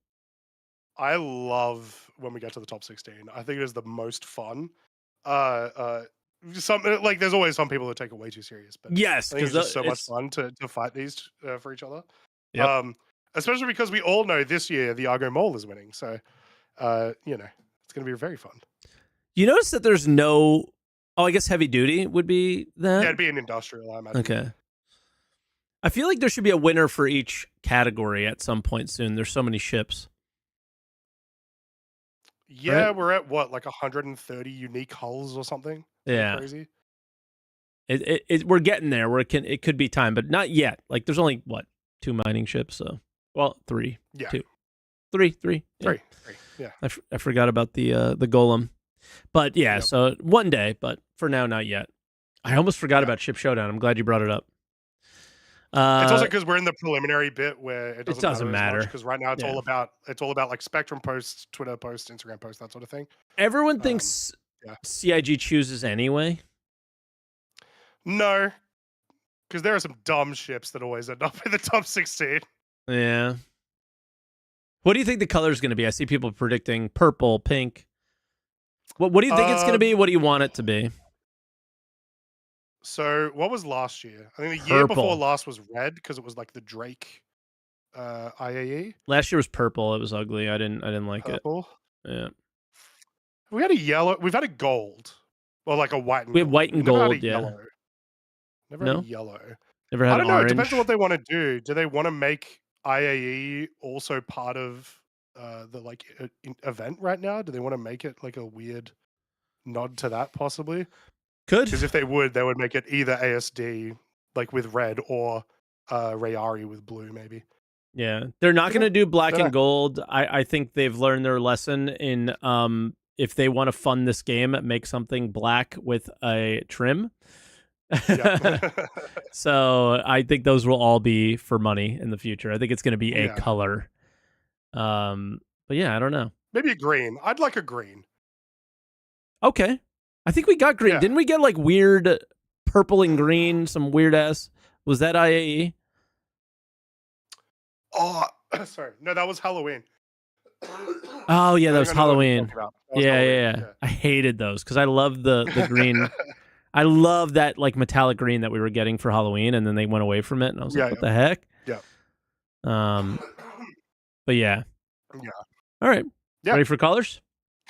I love when we get to the top 16. I think it is the most fun. There's always some people that take it way too serious, but yes, I think it's just so much fun to fight these for each other. Yep. Especially because we all know this year the Argo Mole is winning, so it's going to be very fun. You notice that there's no. Oh, I guess heavy duty would be that. Yeah, it'd be an industrial, I imagine. Okay. I feel like there should be a winner for each category at some point soon. There's so many ships. Yeah, right? We're at what, like 130 unique hulls or something? Yeah, crazy. We're getting there. Where it could be time, but not yet. Like there's only 2 mining ships. So 3. Yeah, 2, 3. Yeah. 3. Yeah, I forgot about the golem, but yeah. Yep. So one day, but for now, not yet. I almost forgot about Ship Showdown. I'm glad you brought it up. It's also because we're in the preliminary bit where it doesn't matter because right now it's all about like Spectrum posts, Twitter posts, Instagram posts, that sort of thing. Everyone thinks CIG chooses anyway. No, because there are some dumb ships that always end up in the top 16. Yeah. What do you think the color is going to be? I see people predicting purple, pink. What do you think it's going to be? What do you want it to be? So what was last year? I think the year before last was red because it was like the Drake IAE. Last year was purple. It was ugly. I didn't like purple. it. Yeah. We had a yellow. We've had a gold. Well, like a white and we have white and gold, yeah. Yellow. Never had a yellow. Never had I don't know. orange. It depends on what they want to do. Do they want to make IAE also part of the event right now? Do they want to make it like a weird nod to that possibly? Could. Because if they would make it either ASD like with red or Rayari with blue maybe. Yeah, they're not going to do black Dunno. and gold. I think they've learned their lesson in if they want to fund this game, make something black with a trim. Yeah. So I think those will all be for money in the future. I think it's going to be a Yeah. color. But yeah, I don't know. Maybe a green. I'd like a green. Okay, I think we got green. Yeah. Didn't we get like weird purple and green? Some weird ass. Was that IAE? Oh, sorry. No, that was Halloween. Oh yeah, that was I know what you're Halloween. talking about. That was Yeah, Halloween, yeah. I hated those because I love the green. I love that like metallic green that we were getting for Halloween, and then they went away from it, and I was like, "What the heck?" Yeah. But yeah. Yeah. All right. Yeah. Ready for callers?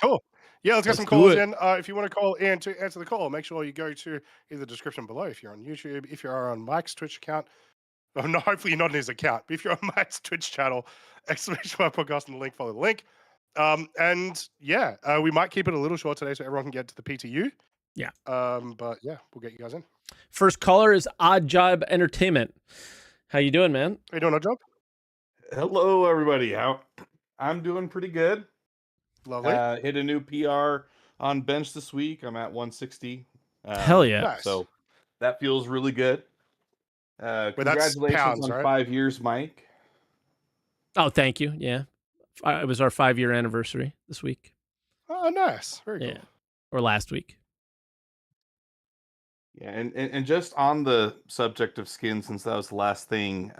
Cool. Yeah, let's get some do calls it. in. If you want to call in to answer the call, make sure you go to either the description below if you're on YouTube, if you are on Mike's Twitch account. Oh, no, hopefully you're not in his account, but if you're on Mike's Twitch channel, exclamation mark podcast and the link, follow the link. And yeah, we might keep it a little short today so everyone can get to the PTU. Yeah. But yeah, we'll get you guys in. First caller is Odd Job Entertainment. How you doing, man? Are you doing our job? Hello, everybody. I'm doing pretty good. Lovely. Hit a new PR on bench this week. I'm at 160. Hell yeah. Nice. So that feels really good. that's Congratulations pounds, on right? 5 years, Mike. Oh, thank you. Yeah. It was our 5-year anniversary this week. Oh, nice. Very Yeah. cool. Or last week. Yeah, and just on the subject of skin, since that was the last thing,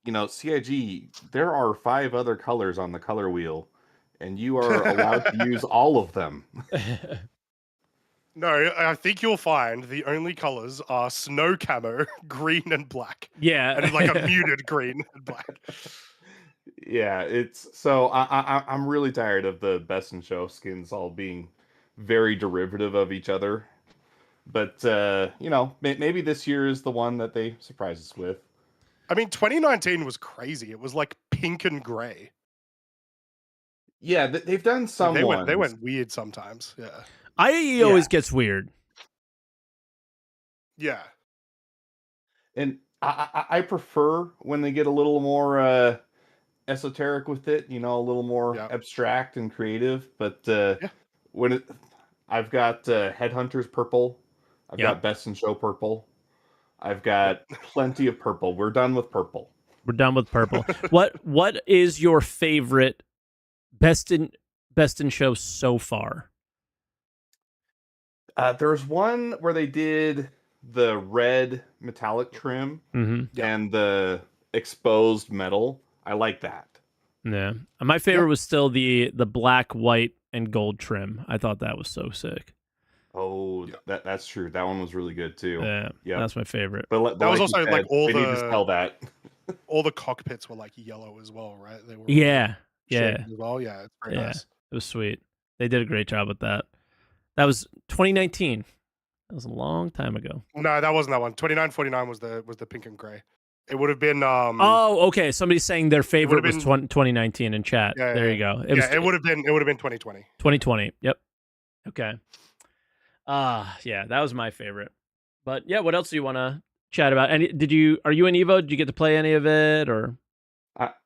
you know, CIG, there are 5 other colors on the color wheel, and you are allowed to use all of them. No, I think you'll find the only colors are snow camo, green and black. Yeah. And like a muted green and black. Yeah, it's so I'm really tired of the best in show skins all being very derivative of each other. But you know, maybe this year is the one that they surprise us with. I mean, 2019 was crazy. It was like pink and gray. Yeah, they've done some They ones. went weird sometimes. Yeah. IAE always gets weird. Yeah. And I prefer when they get a little more esoteric with it, you know, a little more abstract and creative. But when I've got Headhunters purple, I've got Best in Show purple, I've got plenty of purple. We're done with purple. We're done with purple. What is your favorite best in show so far? There's one where they did the red metallic trim and the exposed metal. I like that. Yeah. My favorite was still the black, white, and gold trim. I thought that was so sick. Oh, that's true. That one was really good too. Yeah, that's my favorite. But that was like also said, like all they need to sell that. all the cockpits were like yellow as well, right? They were yeah. as well. Yeah, it's very nice. It was sweet. They did a great job with that. That was 2019. That was a long time ago. No, that wasn't that one. 2949 was the pink and gray. It would have been oh, okay. Somebody's saying their favorite was 2019 in chat. There you go. It would have been 2020. 2020. Yep. Okay. Yeah, that was my favorite. But yeah, what else do you want to chat about? And are you in Evo? Did you get to play any of it or?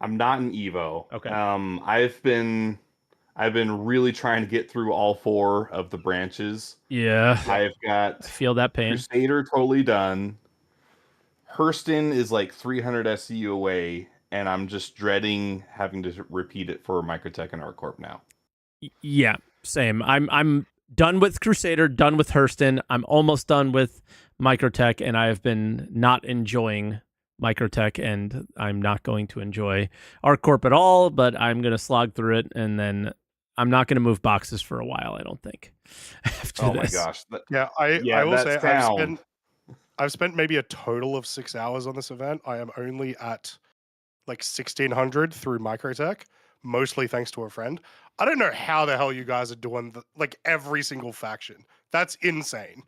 I'm not in Evo. Okay. I've been really trying to get through all 4 of the branches. Yeah. I've got I feel that pain. Crusader totally done. Hurston is like 300 SCU away, and I'm just dreading having to repeat it for Microtech and ArtCorp now. Yeah, same. I'm done with Crusader, done with Hurston. I'm almost done with Microtech, and I have been not enjoying Microtech, and I'm not going to enjoy ArtCorp at all, but I'm going to slog through it, and then I'm not going to move boxes for a while, I don't think. After this. My gosh. I will say I've spent maybe a total of 6 hours on this event. I am only at like 1600 through Microtech, mostly thanks to a friend. I don't know how the hell you guys are doing like every single faction. That's insane.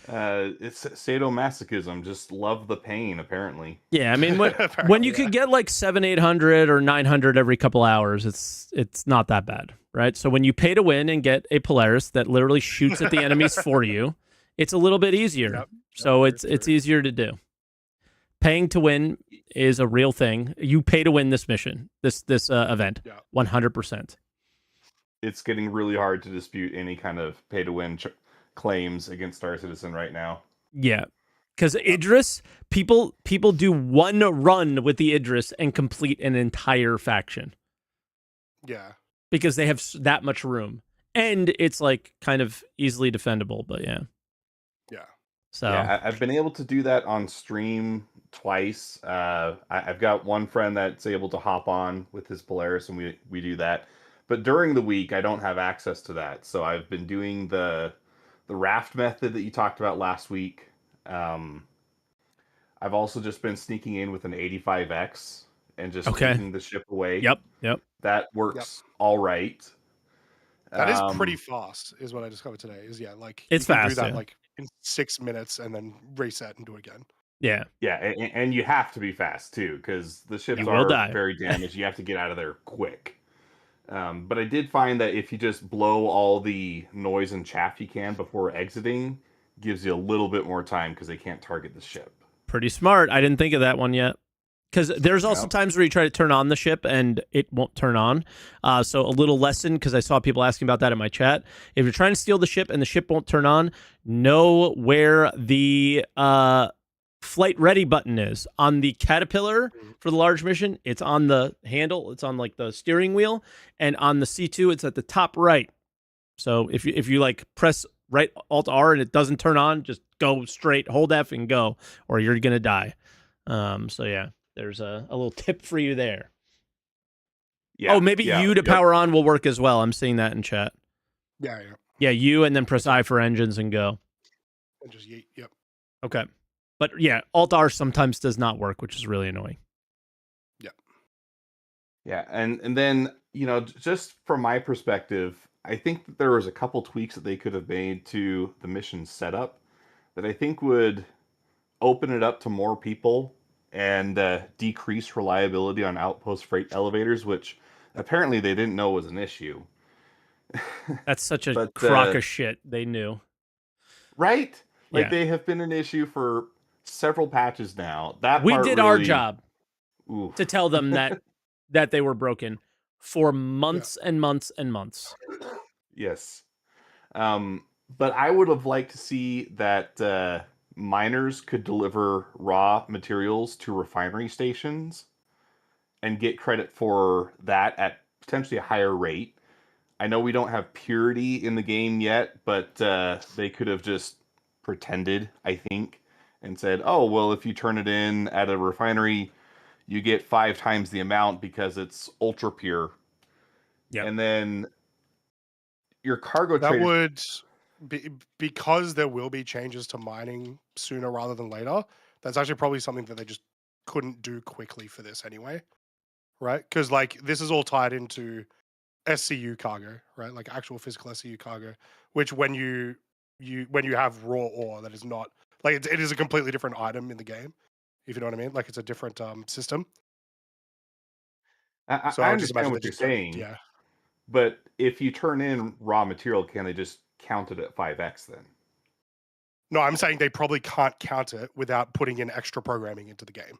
It's sadomasochism. Just love the pain, apparently. Yeah, I mean, when you could get like 700-800 or 900 every couple hours, it's not that bad, right? So when you pay to win and get a Polaris that literally shoots at the enemies for you, it's a little bit easier. So it's easier to do. Paying to win is a real thing. You pay to win this mission, this event, 100%. It's getting really hard to dispute any kind of pay to win claims against Star Citizen right now. Yeah, because Idris, people do one run with the Idris and complete an entire faction. Yeah, because they have that much room, and it's like kind of easily defendable. But yeah. So yeah, I've been able to do that on stream twice. I've got one friend that's able to hop on with his Polaris, and we do that. But during the week, I don't have access to that. So I've been doing the raft method that you talked about last week. I've also just been sneaking in with an 85X and just taking the ship away. Yep. That works all right. That is pretty fast, is what I discovered today. Is like it's you can fast. do that like in 6 minutes and then reset and do it again. Yeah. And you have to be fast too, because the ships are very damaged. You have to get out of there quick. But I did find that if you just blow all the noise and chaff you can before exiting, gives you a little bit more time because they can't target the ship. Pretty smart. I didn't think of that one yet. Because there's also times where you try to turn on the ship and it won't turn on. So a little lesson, because I saw people asking about that in my chat. If you're trying to steal the ship and the ship won't turn on, know where the flight ready button is. On the Caterpillar for the large mission, it's on the handle. It's on like the steering wheel. And on the C2, it's at the top right. So if you like press right Alt R and it doesn't turn on, just go straight, hold F and go, or you're going to die. So yeah. There's a little tip for you there. Yeah. Maybe U to power on will work as well. I'm seeing that in chat. Yeah, U and then press I for engines and go. And just yeet. Yep. Okay. But yeah, Alt R sometimes does not work, which is really annoying. Yep. Yeah, and then, just from my perspective, I think that there was a couple tweaks that they could have made to the mission setup that I think would open it up to more people and decrease reliability on outpost freight elevators, which apparently they didn't know was an issue. That's such a crock of shit. They knew. Right? Like, they have been an issue for several patches now. We did our job to tell them that they were broken for months and months and months. Yes. But I would have liked to see that miners could deliver raw materials to refinery stations and get credit for that at potentially a higher rate. I know we don't have purity in the game yet, but they could have just pretended, I think, and said, oh, well, if you turn it in at a refinery, you get 5 times the amount because it's ultra pure. Yeah. And then your cargo that would be, because there will be changes to mining sooner rather than later. That's actually probably something that they just couldn't do quickly for this anyway, right? Because like this is all tied into SCU cargo, right? Like actual physical SCU cargo, which when you have raw ore that is not like it is a completely different item in the game, if you know what I mean. Like it's a different system. I understand what you're saying. Yeah. But if you turn in raw material, can they just count it at 5x then? No, I'm saying they probably can't count it without putting in extra programming into the game.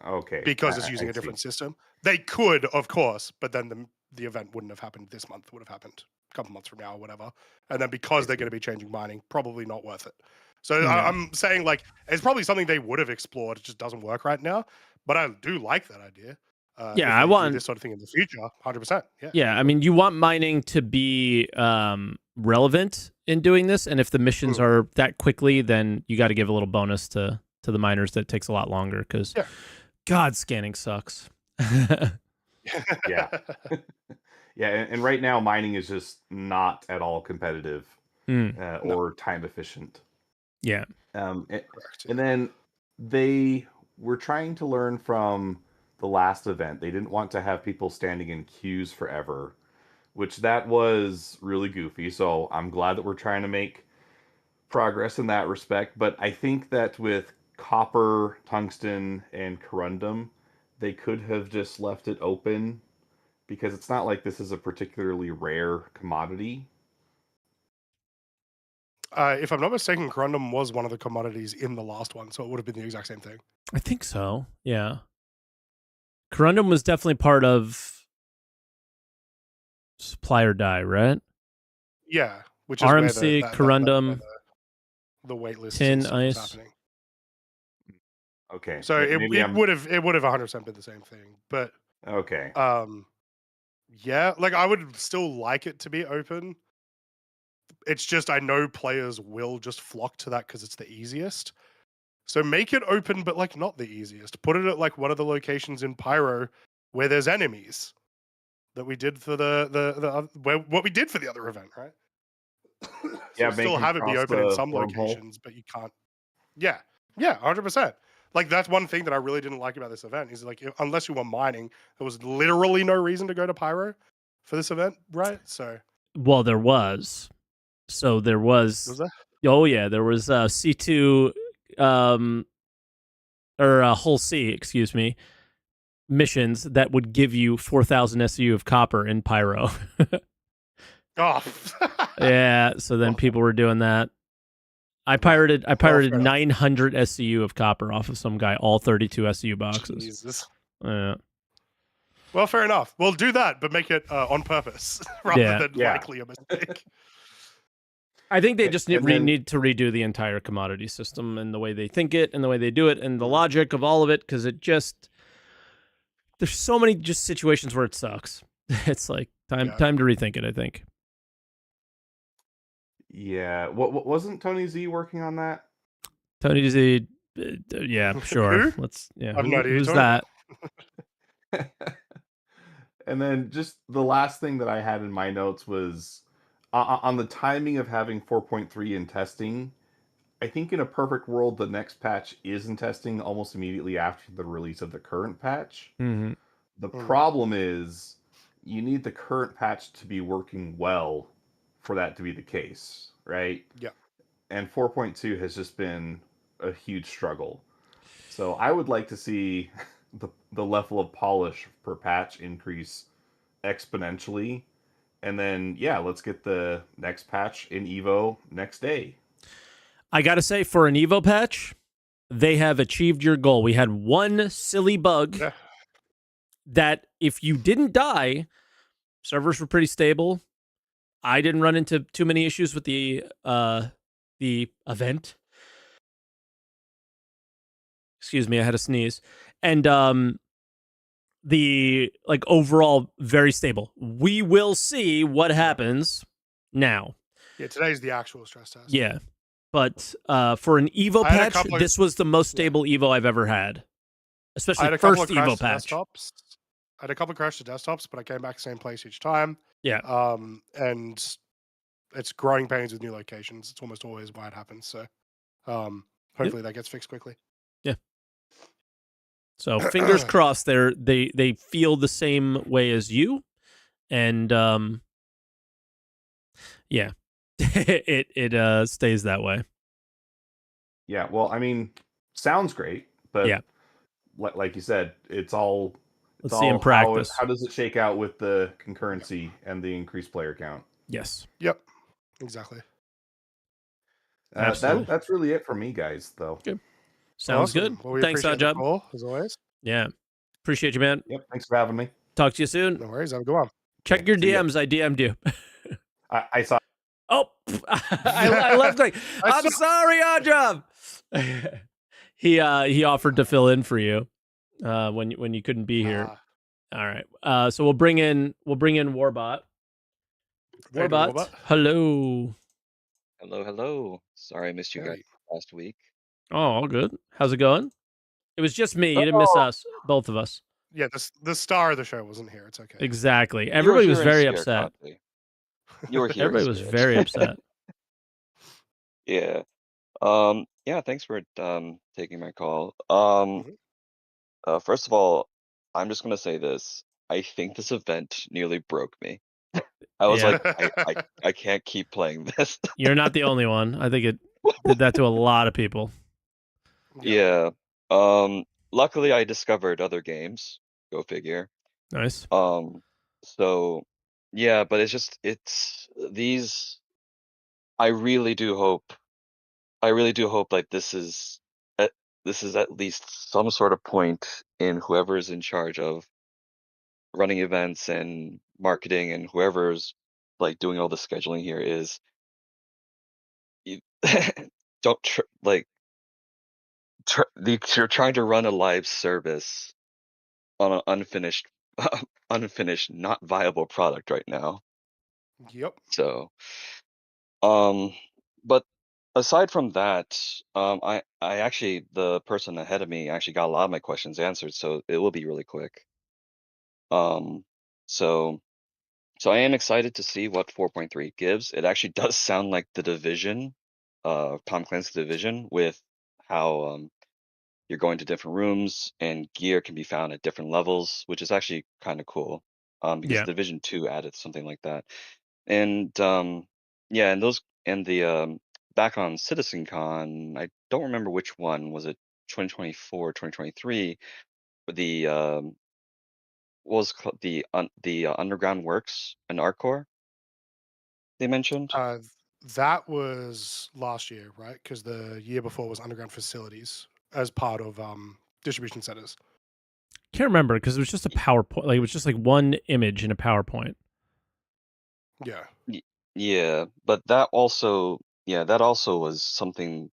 Okay. Because it's using a different system. They could, of course, but then the event wouldn't have happened this month. It would have happened a couple months from now or whatever. And then because they're going to be changing mining, probably not worth it. So I'm saying like it's probably something they would have explored. It just doesn't work right now. But I do like that idea. I want this sort of thing in the future, 100%. Yeah, I mean, you want mining to be relevant in doing this, and if the missions are that quickly, then you got to give a little bonus to the miners that takes a lot longer because, God, scanning sucks. Yeah, and right now mining is just not at all competitive or time efficient. Yeah, and then they were trying to learn from the last event. They didn't want to have people standing in queues forever, which that was really goofy. So I'm glad that we're trying to make progress in that respect. But I think that with copper, tungsten, and corundum, they could have just left it open because it's not like this is a particularly rare commodity. if I'm not mistaken, corundum was one of the commodities in the last one, so it would have been the exact same thing. I think so. Yeah. Corundum was definitely part of Supply or Die, right? Yeah, which is RMC, where corundum, the wait lists tin, and stuff was ice. happening. Okay. So it would have 100% been the same thing, but okay. Yeah, like I would still like it to be open. It's just I know players will just flock to that because it's the easiest. So make it open, but like not the easiest. Put it at like one of the locations in Pyro where there's enemies that we did for what we did for the other event, right? So Yeah, still have it be open in some locations, but you can't. Yeah, 100%. Like that's one thing that I really didn't like about this event is like unless you were mining, there was literally no reason to go to Pyro for this event, right? So well, there was. So there was there? Oh yeah, there was C2 or Hull C, excuse me, missions that would give you 4,000 SU of copper in Pyro. Oh. Yeah, so then people were doing that. I pirated 900 SCU of copper off of some guy, all 32 SCU boxes. Jesus. Yeah. Well, fair enough. We'll do that, but make it on purpose rather than likely a mistake. I think they just need to redo the entire commodity system and the way they think it and the way they do it and the logic of all of it, because it just there's so many just situations where it sucks. It's like time to rethink it, I think. Yeah. What wasn't Tony Z working on that? Tony Z, yeah, sure. Who's that? And then just the last thing that I had in my notes was on the timing of having 4.3 in testing. I think in a perfect world, the next patch is in testing almost immediately after the release of the current patch. Mm-hmm. The problem is you need the current patch to be working well for that to be the case, right? Yeah. And 4.2 has just been a huge struggle. So I would like to see the level of polish per patch increase exponentially. And then, let's get the next patch in Evo next day. I got to say, for an Evo patch, they have achieved your goal. We had one silly bug that if you didn't die, servers were pretty stable. I didn't run into too many issues with the event. Excuse me, I had a sneeze. And the overall very stable. We will see what happens now. Yeah, today's the actual stress test. Yeah. But for an Evo patch, this was the most stable Evo I've ever had. Especially first Evo patch. I had a couple of crash to desktops, but I came back same place each time. Yeah. And it's growing pains with new locations. It's almost always why it happens. So hopefully that gets fixed quickly. Yeah. So fingers crossed they feel the same way as you. And yeah. it stays that way. Yeah, well, I mean, sounds great, but like you said, it's all let's see in practice. How does it shake out with the concurrency and the increased player count? Yes. Yep. Exactly. That's really it for me, guys, though. Okay. Sounds good. Well, we thanks, Oddjob. Call, as always. Yeah. Appreciate you, man. Yep. Thanks for having me. Talk to you soon. No worries. Have a good one. Check your DMs. I DM'd you. I saw. Oh, I left like, I'm sorry, Oddjob. He offered to fill in for you when you couldn't be here. All right. So we'll bring in Warbot. Warbot. Hello. Hello. Sorry I missed you guys last week. Oh, all good. How's it going? It was just me. You didn't miss us. Both of us. Yeah, the star of the show wasn't here. It's okay. Exactly. Everybody was very upset. You were here. Everybody was very upset. Yeah. Thanks for taking my call. First of all, I'm just gonna say this. I think this event nearly broke me. I was like, I can't keep playing this. You're not the only one. I think it did that to a lot of people. Yeah. Luckily I discovered other games. Go figure. Nice. So yeah, but it's these. I really do hope like this is at least some sort of point in whoever's in charge of running events and marketing and whoever's like doing all the scheduling here is you don't you're trying to run a live service on an unfinished unfinished not viable product right now. Yep. So but aside from that, I actually the person ahead of me actually got a lot of my questions answered, so it will be really quick. Um, so I am excited to see what 4.3 gives. It actually does sound like the Division, Tom Clancy's Division, with how you're going to different rooms and gear can be found at different levels, which is actually kind of cool. Because Yeah. Division 2 added something like that. And yeah, and the back on CitizenCon, I don't remember which one was it, 2024, 2023, the what was it called, the underground works and Arcor they mentioned. That was last year, right? Because the year before was underground facilities as part of distribution centers. Can't remember because it was just a PowerPoint. Like it was just like one image in a PowerPoint. Yeah. Yeah, but that also was something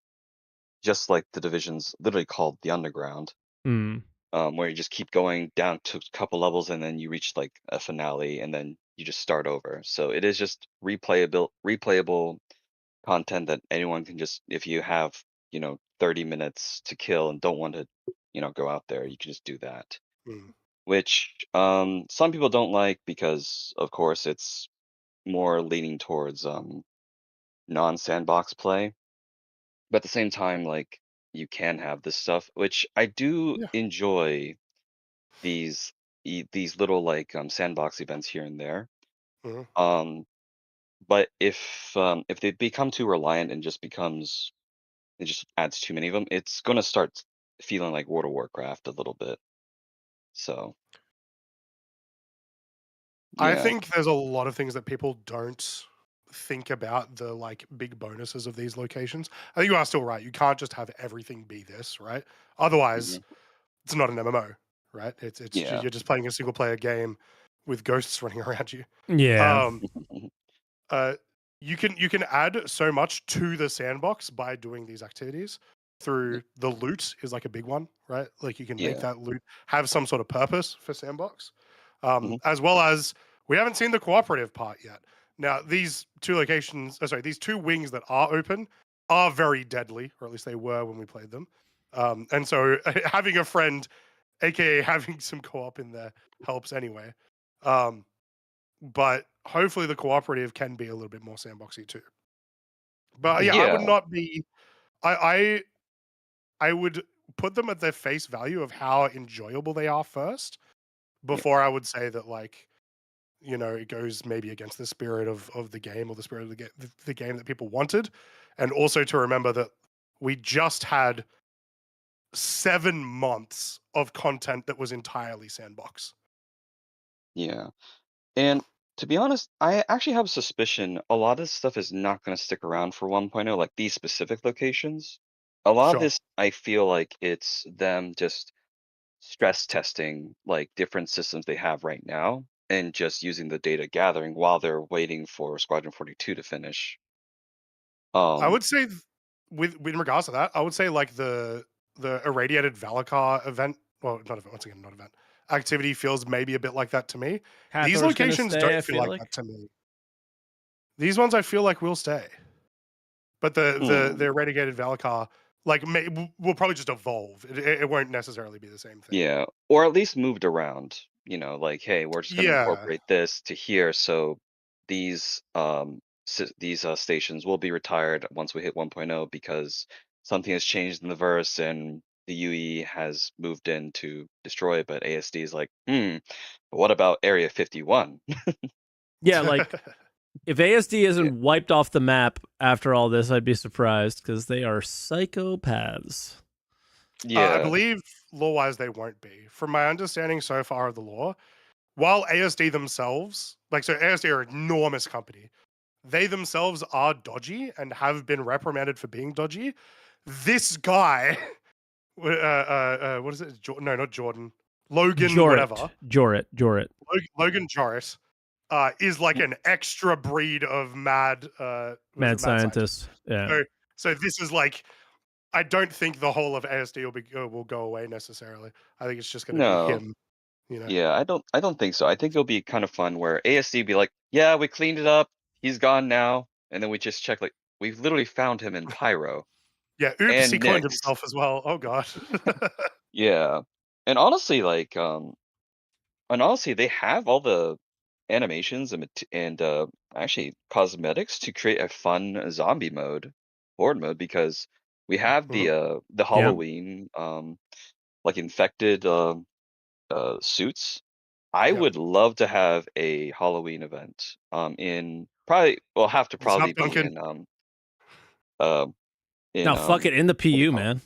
just like the Division's literally called the Underground. Hmm. Where you just keep going down to a couple levels and then you reach like a finale and then you just start over. So it is just replayable content that anyone can just, if you have 30 minutes to kill and don't want to go out there, you can just do that. Mm. Which some people don't like because of course it's more leaning towards non-sandbox play, but at the same time, like, you can have this stuff, which I do Yeah. enjoy these these little like sandbox events here and there. Mhm. But if they become too reliant and it just adds too many of them, it's gonna start feeling like World of Warcraft a little bit. So I yeah. think there's a lot of things that people don't think about the like big bonuses of these locations. I think you are still right. You can't just have everything be this, right? Otherwise, Mhm. it's not an MMO, right? Yeah. You're just playing a single player game with ghosts running around you. Yeah. Um, uh, you can add so much to the sandbox by doing these activities through the loot is like a big one, right? Like you can make Yeah. that loot have some sort of purpose for sandbox, Mhm. as well as we haven't seen the cooperative part yet. Now these two locations, these two wings that are open are very deadly, or at least they were when we played them. And so having a friend, aka having some co-op in there, helps anyway. Um, but hopefully the cooperative can be a little bit more sandboxy too. But yeah, I would Yeah. not be. I I would put them at their face value of how enjoyable they are first, Yep. before I would say that like it goes maybe against the spirit of the game or the spirit of the game that people wanted, and also to remember that we just had 7 months of content that was entirely sandbox. Yeah. And to be honest, I actually have a suspicion a lot of this stuff is not going to stick around for 1.0, like these specific locations. A lot of Sure. this, I feel like it's them just stress testing like different systems they have right now and just using the data gathering while they're waiting for Squadron 42 to finish. I Um, would say with regards to that, I would say like the irradiated Valakar event. Well, not event. Once again, not event. Activity feels maybe a bit like that to me. These Hathor's gonna locations stay, don't I feel feel like like. that to me. These ones I feel like will stay, but the hmm, irradiated Valakar will probably just evolve. It won't necessarily be the same thing. yeah, or at least moved around, like, hey, we're just going to Yeah, incorporate this to here. So these stations will be retired once we hit 1.0 because something has changed in the verse and the UE has moved in to destroy it. But ASD is like, but what about Area 51? Yeah, like if ASD Yeah. isn't wiped off the map after all this, I'd be surprised because they are psychopaths. I Yeah. believe law-wise they won't be. From my understanding so far of the law, while ASD themselves, ASD are an enormous company, they themselves are dodgy and have been reprimanded for being dodgy. This guy, what is it? No, not Jordan. Logan, whatever. Jorrit. Logan Jarrett is like an extra breed of mad scientist. Yeah. So this is like, I don't think the whole of ASD will go away necessarily. I think it's just going to be him. You know? Yeah, I don't think so. I think it'll be kind of fun where ASD be like, yeah, we cleaned it up. He's gone now, and then we just check like we've literally found him in Pyro. Yeah, oops, and he cloned himself as well. Oh god. Yeah, and honestly, like they have all the animations and actually cosmetics to create a fun zombie mode, horde mode, because we have the Halloween like infected suits. I would love to have a Halloween event in probably have to probably be in no, fuck it, in the PU, man.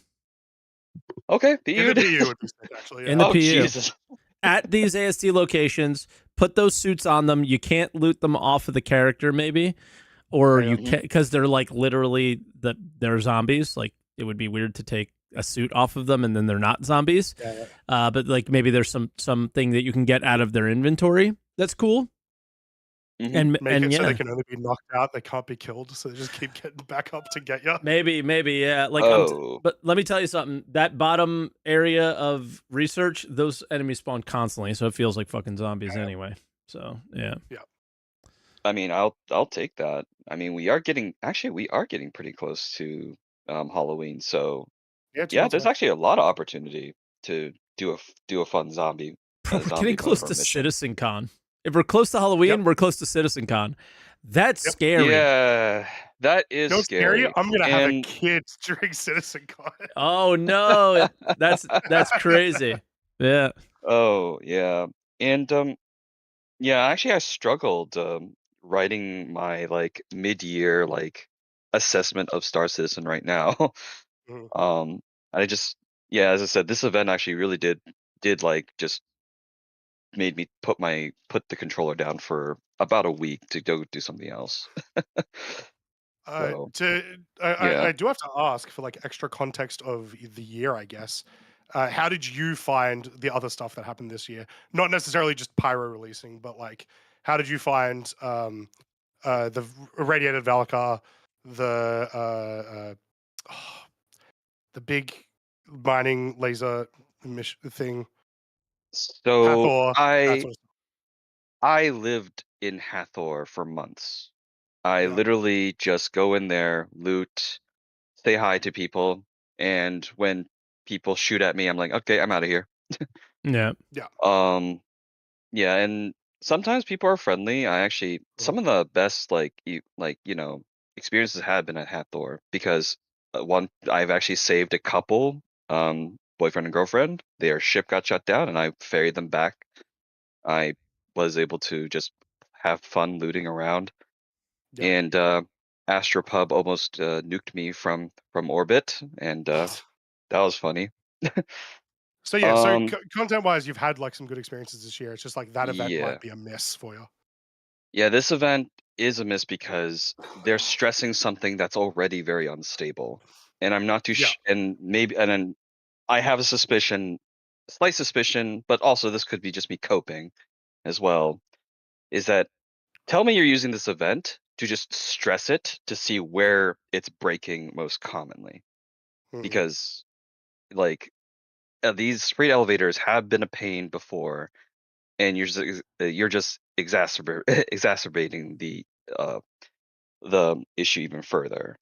Okay, PU. In the PU would be sick, actually. Yeah. In the PU. Jesus. At these ASD locations, put those suits on them. You can't loot them off of the character, maybe, or you can, because they're like literally they're zombies. Like it would be weird to take a suit off of them and then they're not zombies. But like maybe there's something that you can get out of their inventory. That's cool. And so they can only be knocked out, they can't be killed, so they just keep getting back up to get you. Maybe, yeah. Like, but let me tell you something. That bottom area of research, those enemies spawn constantly, so it feels like fucking zombies anyway. So yeah. I mean, I'll take that. I mean, we are getting pretty close to Halloween, so yeah, there's actually a lot of opportunity to do a fun zombie. We're getting close to Citizen Con. If we're close to Halloween, we're close to Citizen Con. That's scary. Yeah, that is scary. I'm gonna have a kid during Citizen Con. Oh no, that's crazy. Yeah. Oh yeah, and actually, I struggled writing my like mid-year like assessment of Star Citizen right now. I just as I said, this event actually really did like just made me put the controller down for about a week to go do something else. I do have to ask for like extra context of the year, I guess. How did you find the other stuff that happened this year? Not necessarily just Pyro releasing, but like, how did you find the Radiated Valakar, the big mining laser thing? So Hathor, I lived in Hathor for months. I literally just go in there, loot, say hi to people, and when people shoot at me, I'm like, okay, I'm out of here. Yeah. Yeah, and sometimes people are friendly. I actually some of the best experiences have been at Hathor because I've actually saved a couple boyfriend and girlfriend. Their ship got shut down and I ferried them back. I was able to just have fun looting around. And Astropub almost nuked me from orbit, and that was funny. So yeah, so content-wise, you've had like some good experiences this year. It's just like that event might be a miss for you. Yeah, this event is a miss because they're stressing something that's already very unstable, and I'm not too and then I have a slight suspicion, but also this could be just me coping as well. Is that tell me you're using this event to just stress it to see where it's breaking most commonly, because like these freight elevators have been a pain before, and you're just exacerbating the issue even further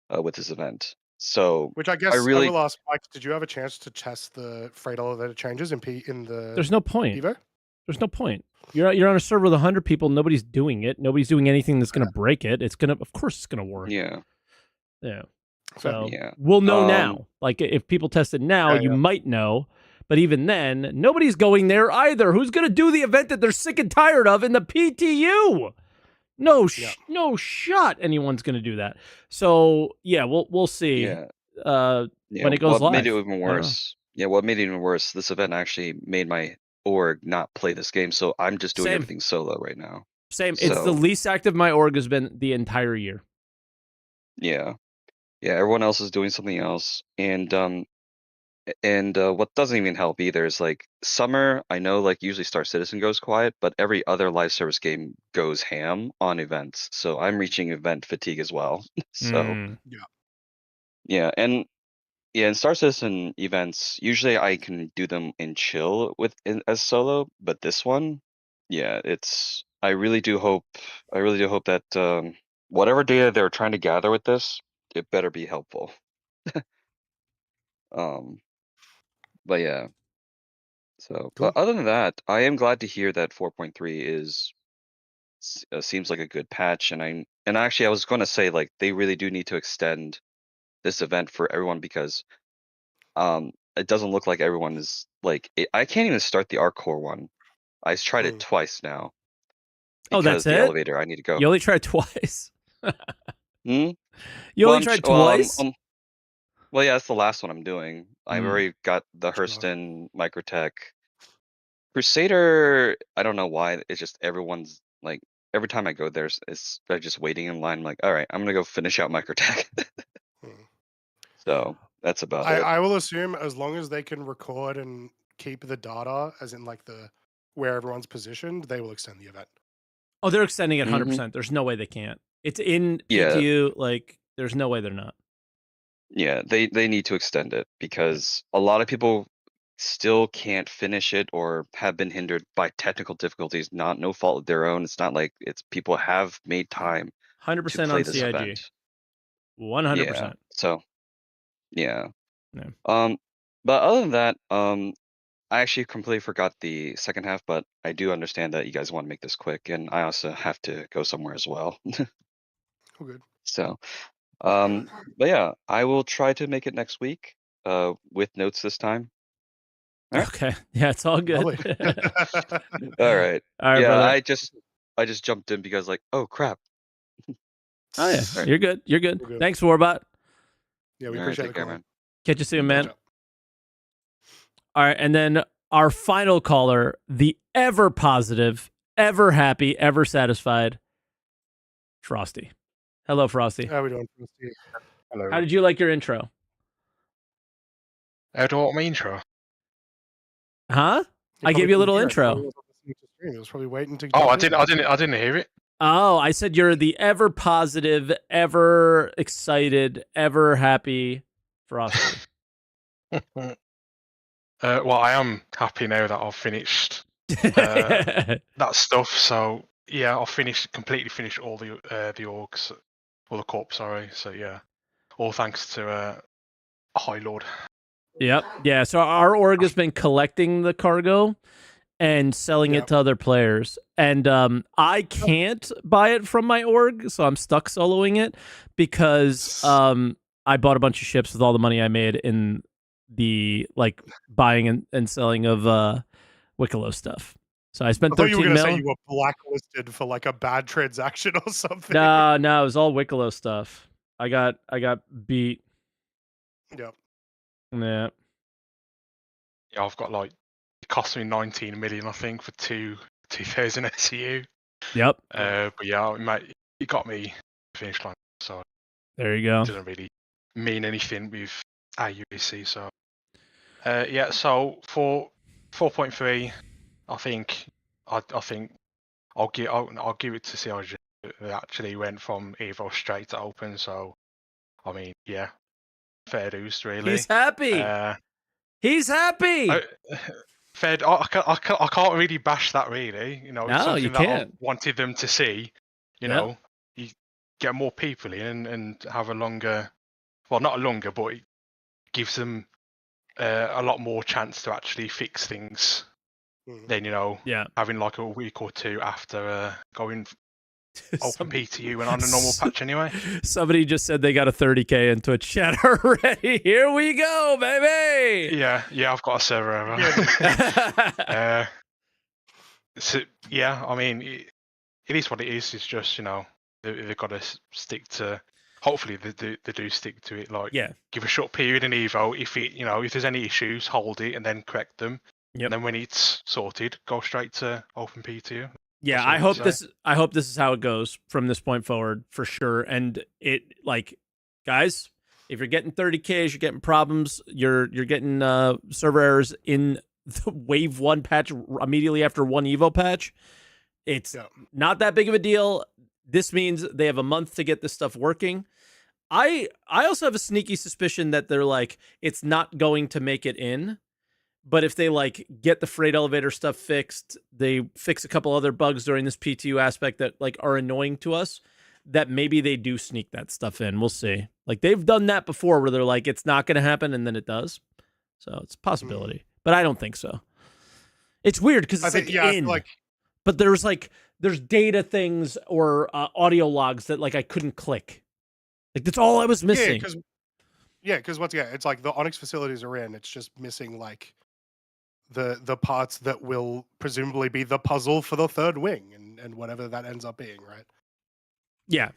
with this event. So, which I guess I will ask, Mike, did you have a chance to test the freight elevator changes in the? There's no point. Evo? There's no point. You're on a server with 100 people. Nobody's doing it. Nobody's doing anything that's going to break it. Of course, it's going to work. Yeah. So we'll know now. Like if people test it now, you might know. But even then, nobody's going there either. Who's going to do the event that they're sick and tired of in the PTU? No shot anyone's going to do that. So yeah, we'll see. When it goes live. What made it even worse? Yeah, what made it even worse? This event actually made my org not play this game, so I'm just doing everything solo right now. Same. It's the least active my org has been the entire year. Yeah. Yeah, everyone else is doing something else. And what doesn't even help either is like summer, I know like usually Star Citizen goes quiet, but every other live service game goes ham on events. So I'm reaching event fatigue as well. So yeah, and in Star Citizen events, usually I can do them in chill as solo, but this one, yeah, I really do hope that whatever data they're trying to gather with this, it better be helpful. But yeah. So, Cool. but other than that, I am glad to hear that 4.3 seems like a good patch, and actually I was going to say like they really do need to extend this event for everyone because it doesn't look like everyone is like I can't even start the Arc Core one. I tried it twice now. Oh, that's the it? elevator I need to go. You only tried twice. Hmm? You only tried twice? Well, yeah, that's the last one I'm doing. I've already got the Hurston Microtech. Crusader, I don't know why. It's just everyone's like every time I go there, they're just waiting in line. I'm like, all right, I'm gonna go finish out Microtech. So that's about it. I will assume as long as they can record and keep the data, as in like where everyone's positioned, they will extend the event. Oh, they're extending it 100%. There's no way they can't. It's in PTU. Like, there's no way they're not. Yeah, they need to extend it because a lot of people still can't finish it or have been hindered by technical difficulties, no fault of their own. It's not like people have made time 100% to play on this CIG. event. 100%. Yeah. So, yeah. Yeah. But other than that, I actually completely forgot the second half, but I do understand that you guys want to make this quick, and I also have to go somewhere as well. Oh, good. So, but yeah, I will try to make it next week, with notes this time. All right? Okay. Yeah, it's all good. All right. All right, Yeah, brother. I just jumped in because like, oh crap. Oh yeah, Right. you're good. You're good. Thanks, Warbot. Yeah, we appreciate the call, man. Catch you soon, man. All right, and then our final caller, the ever positive, ever happy, ever satisfied, Frosty. Hello, Frosty. How are we doing, Frosty? Hello. How did you like your intro? How do you want my intro? Huh? I gave you a little intro. He was probably waiting to. Oh, I didn't hear it. Oh, I said you're the ever positive, ever excited, ever happy Frosty. Well, I am happy now that I've finished that stuff. So yeah, I've completely finished all the orgs, or the corp. Sorry. So yeah, all thanks to High Lord. Yep. Yeah. So our org has been collecting the cargo and selling it to other players. And I can't buy it from my org, so I'm stuck soloing it because I bought a bunch of ships with all the money I made in the like buying and selling of Wicklow stuff. So I spent 13 you were going to say you were blacklisted for like a bad transaction or something. No, it was all Wicklow stuff. I got beat. Yep. Yeah. Yeah, I've got like it cost me 19 million, I think, for 2,000 SEU. Yep. But yeah, mate, it got me finish line. So there you go. It doesn't really mean anything with UBC. So yeah, so for 4.3, I think I'll give it to CRG. It actually went from Evo straight to open. So I mean, yeah, fair dues, really. He's happy. He's happy. I can't really bash that, really. You know, it's something you that can't. I wanted them to see. You know, you get more people in and have a longer, well, not a longer, but it gives them a lot more chance to actually fix things than, you know, having like a week or two after going open PTU and on a normal patch anyway. Somebody just said they got a 30K in Twitch chat already. Here we go, baby. Yeah, I've got a server over. So yeah, I mean, it is what it is. It's just, you know, they've got to stick to. Hopefully, they do stick to it. Like, give a short period in Evo. If there's any issues, hold it and then correct them. And then when it's sorted, go straight to open PTU. Yeah, I hope this is how it goes from this point forward for sure. And it, like, guys, if you're getting 30Ks, you're getting problems, you're getting server errors in the Wave 1 patch immediately after one Evo patch, it's not that big of a deal. This means they have a month to get this stuff working. I also have a sneaky suspicion that they're like, it's not going to make it in. But if they like get the freight elevator stuff fixed, they fix a couple other bugs during this PTU aspect that like are annoying to us, that maybe they do sneak that stuff in. We'll see. Like they've done that before where they're like, it's not going to happen. And then it does. So it's a possibility, but I don't think so. It's weird because it's but there's data things or audio logs that like I couldn't click. Like that's all I was missing. Because once again, it's like the Onyx facilities are in. It's just missing like the parts that will presumably be the puzzle for the third wing and whatever that ends up being, right? Yeah.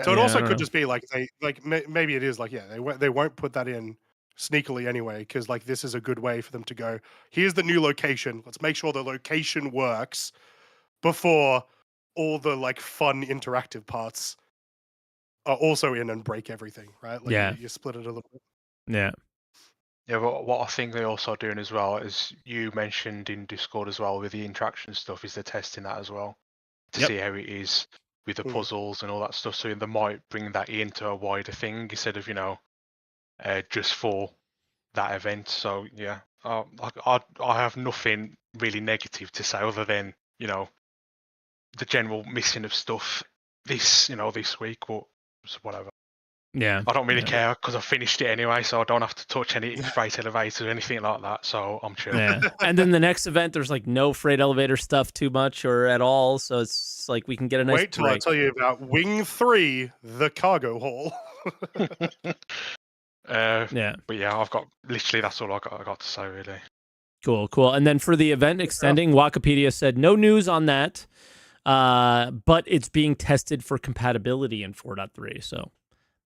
So it also could just be like maybe it is like they won't put that in sneakily anyway because like this is a good way for them to go, here's the new location, let's make sure the location works before all the like fun interactive parts are also in and break everything, right? Like you split it a little bit. Yeah, but what I think they're also doing as well, as you mentioned in Discord as well, with the interaction stuff, is they're testing that as well to see how it is with the puzzles and all that stuff. So they might bring that into a wider thing instead of, just for that event. So yeah, I have nothing really negative to say other than, the general missing of stuff this week, but whatever. Yeah, I don't really care because I finished it anyway, so I don't have to touch any freight elevators or anything like that. So I'm chill. Yeah. And then the next event, there's like no freight elevator stuff too much or at all, so it's like we can get a nice Wait till I tell you about Wing 3, the cargo hall. But yeah, I've got literally that's all I got to say really. Cool. And then for the event extending, Wikipedia said no news on that, but it's being tested for compatibility in 4.3. So.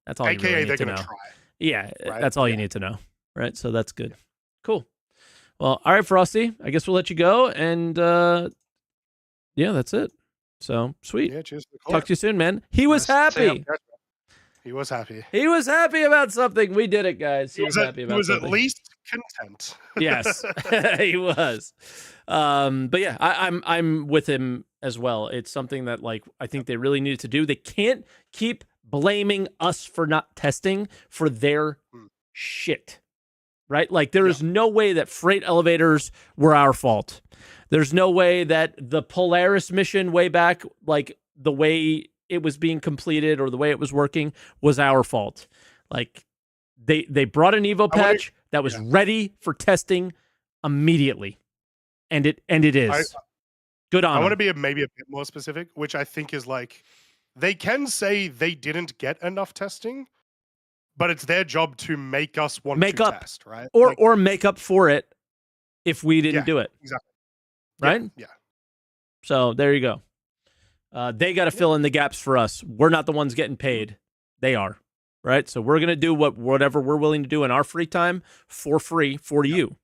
That's all you really need to know. Try. Yeah, right? That's all you need to know. Right? So that's good. Cool. Well, all right, Frosty. I guess we'll let you go. And that's it. So sweet. Yeah, cheers. Talk to you soon, man. He was happy. He was happy. He was happy about something. We did it, guys. He was happy about something. He was at least content. Yes, he was. But yeah, I'm with him as well. It's something that like I think they really needed to do. They can't keep blaming us for not testing for their shit, right? Like there is no way that freight elevators were our fault. There's no way that the Polaris mission way back, like the way it was being completed or the way it was working was our fault. Like they brought an Evo patch that was ready for testing immediately. And it is. Good on them. I want to be maybe a bit more specific, which I think is like, they can say they didn't get enough testing, but it's their job to make us want to test, right? Or make up for it if we didn't do it. Exactly. Right? Yeah. So there you go. They got to fill in the gaps for us. We're not the ones getting paid. They are. Right? So we're going to do whatever we're willing to do in our free time for free for you.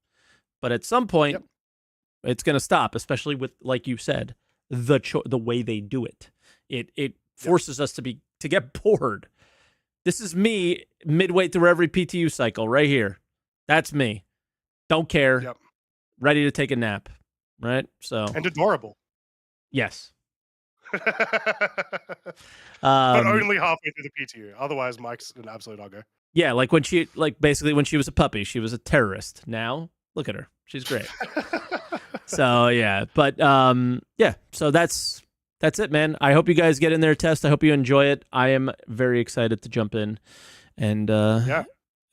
But at some point, it's going to stop, especially with, like you said, the way they do it. It forces us to get bored. This is me midway through every PTU cycle right here. That's me. Don't care. Yep. Ready to take a nap. Right? So and adorable. Yes. But only halfway through the PTU. Otherwise, Mike's an absolute hugger. Yeah, like when she was a puppy, she was a terrorist. Now, look at her. She's great. So yeah, but so that's it, man. I hope you guys get in there, test. I hope you enjoy it. I am very excited to jump in and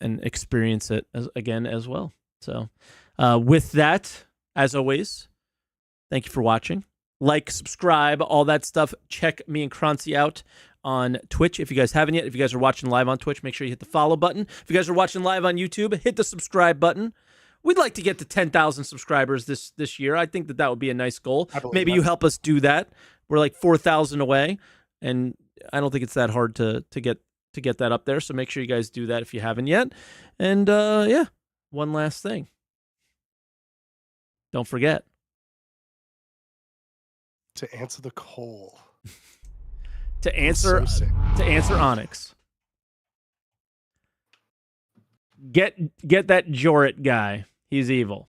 experience it again as well. So with that, as always, thank you for watching. Like, subscribe, all that stuff. Check me and Croncy out on Twitch if you guys haven't yet. If you guys are watching live on Twitch, make sure you hit the follow button. If you guys are watching live on YouTube, hit the subscribe button. We'd like to get to 10,000 subscribers this year. I think that would be a nice goal. Maybe you help us do that. We're like 4,000 away, and I don't think it's that hard to get that up there. So make sure you guys do that if you haven't yet. And one last thing. Don't forget, To answer the call. to answer Onyx. Get that Jorrit guy. He's evil.